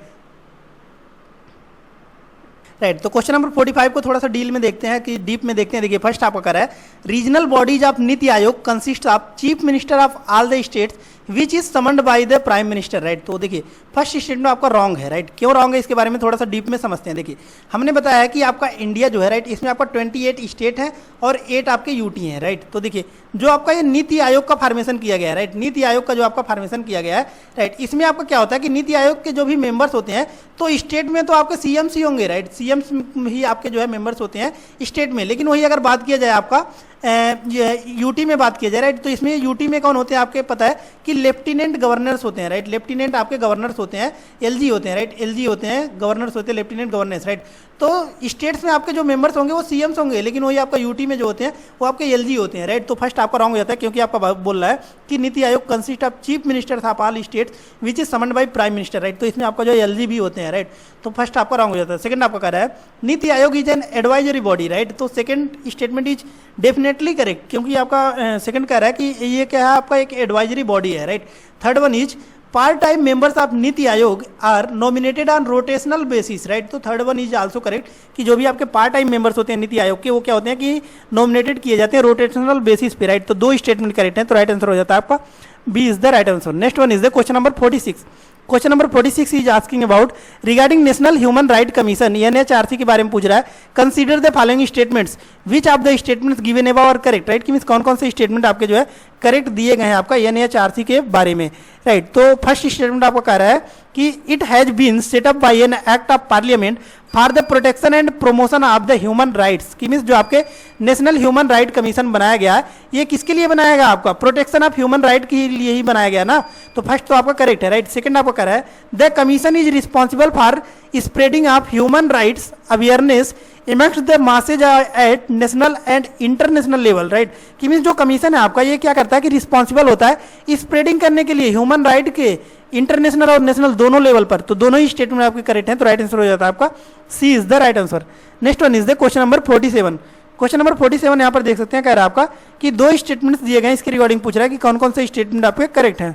Speaker 1: राइट, तो क्वेश्चन नंबर 45 को थोड़ा सा डील में देखते हैं कि डीप में देखते हैं। देखिए फर्स्ट आपका करा है रीजनल बॉडीज ऑफ नीति आयोग consist of chief minister of all the states which is summoned by the prime minister, right. तो देखिए फर्स्ट स्टेटमेंट आपका रॉन्ग है, राइट। क्यों रॉन्ग है इसके बारे में थोड़ा सा डीप में समझते हैं। देखिए हमने बताया है कि आपका इंडिया जो है, राइट, इसमें आपका 28 स्टेट है और 8 आपके यूटी हैं, राइट। तो देखिए जो आपका ये नीति आयोग का फॉर्मेशन किया गया है, राइट, नीति आयोग का जो आपका फॉर्मेशन किया गया है, राइट, इसमें आपका क्या होता है कि नीति आयोग के जो भी मेंबर्स होते हैं तो स्टेट में तो आपके सीएम्स ही होंगे, राइट। सीएम्स ही आपके जो है मेंबर्स होते हैं स्टेट में, लेकिन वही अगर बात किया जाए आपका यूटी में बात किया जाए, राइट, तो इसमें यूटी में कौन होते हैं आपके पता है कि लेफ्टिनेंट गवर्नर्स होते हैं, राइट। लेफ्टिनेंट आपके गवर्नर्स होते हैं, एलजी होते हैं, राइट, एलजी होते हैं, गवर्नर्स होते हैं, लेफ्टिनेंट गवर्नर्स, राइट। तो स्टेट्स में आपके जो मेंबर्स होंगे वो सीएम्स होंगे, लेकिन वही आपका यूटी में जो होते हैं वो आपके एलजी होते हैं, राइट। तो फर्स्ट आपका रॉन्ग हो जाता है क्योंकि आपका बोल रहा है कि नीति आयोग consist of chief ministers of all states which is summoned by prime minister, right. तो इसमें आपका जो एलजी भी होते हैं, राइट। तो फर्स्ट आपका रॉन्ग हो जाता है। सेकंड आपका कह रहा है NITI Aayog is an advisory body, right. तो second statement is definitely correct क्योंकि आपका सेकंड कह रहा है कि ये क्या है आपका एक एडवाइजरी बॉडी है, right. Third one is part time members of NITI Aayog are nominated on rotational basis, right. तो third one is also correct कि जो भी आपके पार्ट टाइम मेंबर्स होते हैं नीति आयोग के वो क्या होते हैं कि नॉमिनेटेड किए जाते हैं रोटेशनल बेसिस पे, राइट। तो 2 स्टेटमेंट करेक्ट हैं, तो राइट आंसर हो जाता है आपका B is the right answer. Next one is the question number 46। Question number 46 is asking about regarding national human right commission NHRC के बारे में पूछ रहा है consider the following statements which of the statements given above are correct, right. कि means कौन कौन से स्टेटमेंट आपके जो है करेक्ट दिए गए हैं आपका एनएचआरसी के बारे में, राइट। तो फर्स्ट स्टेटमेंट आपको कह रहा है कि it has been set up by an act of parliament for the protection and promotion of the human rights. कि मींस जो आपके नेशनल ह्यूमन राइट कमीशन बनाया गया है ये किसके लिए बनाया गया, आपका प्रोटेक्शन ऑफ ह्यूमन राइट के लिए ही बनाया गया ना। तो फर्स्ट तो आपका करेक्ट है, राइट। सेकंड आपको कह रहा है the commission is responsible for spreading of human rights awareness amongst the masses at national and international level, right. कि मीन्स जो कमीशन है आपका ये क्या करता है कि रिस्पॉन्सिबल होता है स्प्रेडिंग करने के लिए ह्यूमन राइट के इंटरनेशनल और नेशनल दोनों लेवल पर। तो दोनों ही स्टेटमेंट आपके करेक्ट हैं, तो राइट आंसर हो जाता है आपका C is the right answer. Next one is the question number 47। Question number 47 यहाँ पर देख सकते हैं कह रहा है आपका कि 2 स्टेटमेंट्स दिए गए हैं, इसके रिगार्डिंग पूछ रहा है कि कौन कौन से स्टेटमेंट आपके करेक्ट हैं,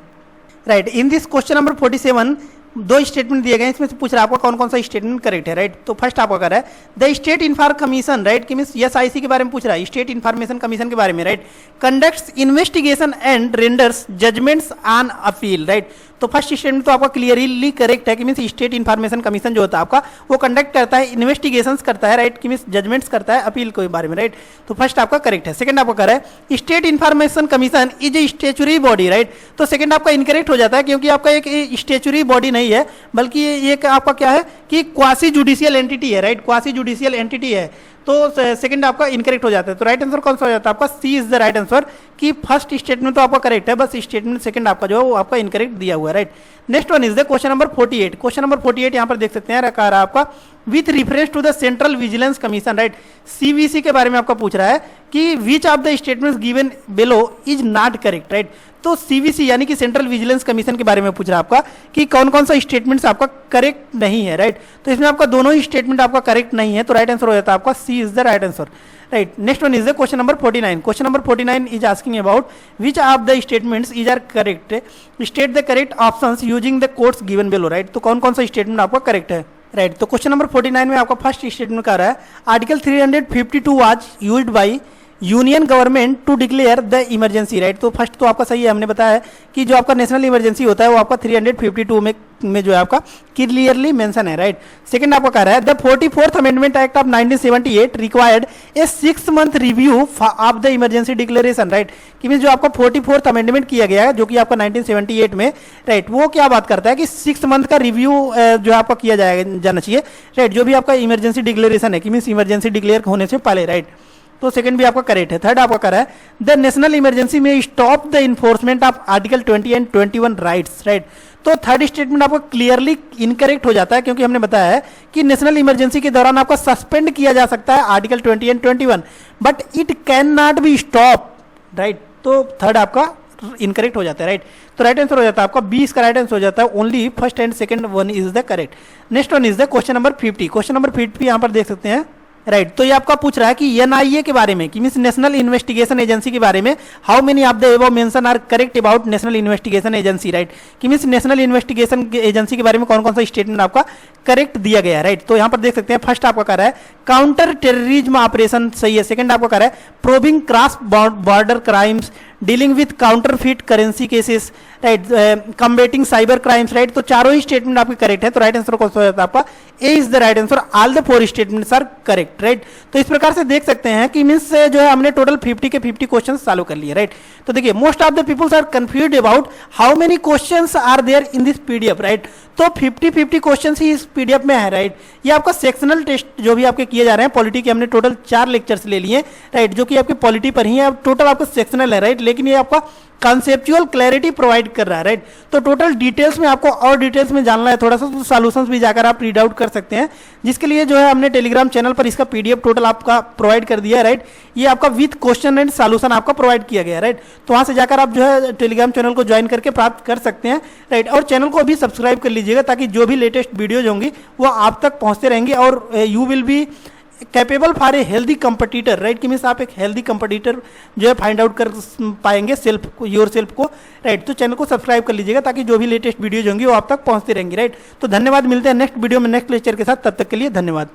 Speaker 1: right. In this question number 47 2 statement दिए गए हैं, इसमें से पूछ रहा है आपका कौन कौन सा स्टेटमेंट करेक्ट है, राइट। तो फर्स्ट आपका कर रहा है the state inform commission, right. कि मींस एसआईसी के बारे में पूछ रहा है, स्टेट इन्फॉर्मेशन कमीशन के बारे में, right. Conducts investigation and renders judgments on appeal, right. तो फर्स्ट स्टेटमेंट तो आपका क्लियरली करेक्ट है कि मींस स्टेट इन्फॉर्मेशन कमीशन जो होता है आपका वो कंडक्ट करता है, इन्वेस्टिगेशंस करता है, राइट। कि मींस जजमेंट्स करता है अपील के बारे में, राइट। तो फर्स्ट आपका करेक्ट है। सेकंड आपका कर रहा है state information commission is a statutory body, right. तो सेकंड आपका इनकरेक्ट हो जाता है क्योंकि आपका एक स्टेचुरी बॉडी नहीं नहीं है, बल्कि ये एक आपका क्या है कि क्वासी जुडिशियल एंटिटी है, राइट, क्वासी जुडिशियल एंटिटी है। तो सेकंड आपका इनकरेक्ट हो जाता है। तो राइट आंसर कौन सा हो जाता है आपका? C is the right answer, कि फर्स्ट स्टेटमेंट तो आपका करेक्ट है, बस स्टेटमेंट सेकंड आपका जो है वो आपका इनकरेक्ट दिया हुआ है, right. Next one is the question number 48। Question number 48 यहाँ पर देख सकते हैं रखा रहा आपका with reference to the central vigilance commission, right. CVC के बारे में आपका पूछ रहा है कि which of the statements given below is not correct, right. तो सीवीसी यानी कि सेंट्रल विजिलेंस कमीशन के बारे में पूछ रहा है आपका कि कौन कौन सा स्टेटमेंट्स आपका करेक्ट नहीं है, राइट। तो इसमें आपका दोनों ही स्टेटमेंट आपका करेक्ट नहीं है, तो राइट आंसर हो जाता है आपका C is the right answer, right. Next one is the question number 49। Question number 49 is asking about which of the statements is are correct, state the correct options using the codes given below, right. तो कौन कौन सा statement आपका correct है, right. तो question number 49 में आपका first statement का रहा है article 352 was used by union government to declare the emergency, right. तो फर्स्ट तो आपका सही है, हमने बताया कि जो आपका नेशनल इमरजेंसी होता है वो आपका 352 में जो है आपका क्लियरली मेंशन है, राइट। सेकंड आपका कह रहा है the 44th amendment act of 1978 required A 6 month review of the emergency declaration, right. कि जो आपका 44th अमेंडमेंट किया गया है जो कि आपका 1978 में, राइट, वो क्या बात करता है कि 6 month का रिव्यू जो आपका किया जाना चाहिए, राइट, जो भी आपका इमरजेंसी डिक्लेरेशन है कि मीन्स इमरजेंसी डिक्लेयर होने से पहले, राइट। तो सेकंड भी आपका करेक्ट है। थर्ड आपका कर रहा है द नेशनल इमरजेंसी में stop the enforcement of article 20 and 21 rights, right. तो थर्ड स्टेटमेंट आपका क्लियरली इनकरेक्ट हो जाता है, क्योंकि हमने बताया है कि नेशनल इमरजेंसी के दौरान आपका सस्पेंड किया जा सकता है article 20 and 21, but it can not be stop, right. तो थर्ड आपका इनकरेक्ट हो जाता है, राइट। तो राइट आंसर हो जाता है आपका 20 का राइट आंसर हो जाता है, only first and second one is the correct. Next one is the question number 50। Question number 50 यहाँ पर देख सकते हैं, राइट। तो ये आपका पूछ रहा है कि एनआईए के बारे में कि मींस नेशनल इन्वेस्टिगेशन एजेंसी के बारे में how many of the above mention are correct about national investigation agency, right. कि मींस नेशनल इन्वेस्टिगेशन एजेंसी के बारे में कौन कौन सा स्टेटमेंट आपका करेक्ट दिया गया है, राइट। तो यहाँ पर देख सकते हैं फर्स्ट आपका कह रहा है काउंटर टेररिज्म ऑपरेशन, सही है। सेकंड आपका कह रहा है probing cross border crimes, dealing with counterfeit currency cases, right, कम्बेटिंग cyber crimes, right. तो चारों ही स्टेटमेंट आपके करेक्ट है, तो राइट आंसर कौन सा हो जाता है आपका? A is the right answer, all the 4 statements are correct, right. तो इस प्रकार से देख सकते हैं कि मीन्स जो है हमने टोटल 50 के 50 क्वेश्चन सॉल्व कर लिए, राइट। तो देखिए most of the peoples are confused about how many questions are there in this PDF, right. तो 50 क्वेश्चन ही इस पीडीएफ में है, राइट। ये आपका सेक्शनल टेस्ट जो भी आपके किए जा रहे हैं पॉलिटी के, हमने टोटल 4 लेक्चर्स ले लिए, राइट, जो कि आपके पॉलिटी पर ही है। टोटल आपका सेक्शनल है, राइट, लेकिन ये आपका कॉन्सेप्चुअल क्लैरिटी प्रोवाइड कर रहा है, राइट। तो टोटल डिटेल्स में आपको और डिटेल्स में जानना है थोड़ा सा, तो सॉल्यूशंस भी जाकर आप रीड आउट कर सकते हैं, जिसके लिए जो है हमने टेलीग्राम चैनल पर इसका पीडीएफ टोटल आपका प्रोवाइड कर दिया है, राइट। ये आपका विथ क्वेश्चन एंड सॉल्यूशन आपका प्रोवाइड किया गया है, राइट। तो वहां से जाकर आप जो है टेलीग्राम चैनल को ज्वाइन करके प्राप्त कर सकते हैं, राइट। और चैनल को भी सब्सक्राइब कर लीजिएगा ताकि जो भी लेटेस्ट वीडियोज होंगी वो आप तक पहुंचते रहेंगे और you will be capable for a healthy competitor, right. कि मीन्स आप एक हेल्दी कंपटीटर जो है फाइंड आउट कर पाएंगे सेल्फ को, योर सेल्फ को, राइट। तो चैनल को सब्सक्राइब कर लीजिएगा ताकि जो भी लेटेस्ट वीडियोज होंगी वो आप तक पहुंचती रहेंगी, राइट। तो धन्यवाद, मिलते हैं नेक्स्ट वीडियो में नेक्स्ट लेक्चर के साथ, तब तक के लिए धन्यवाद।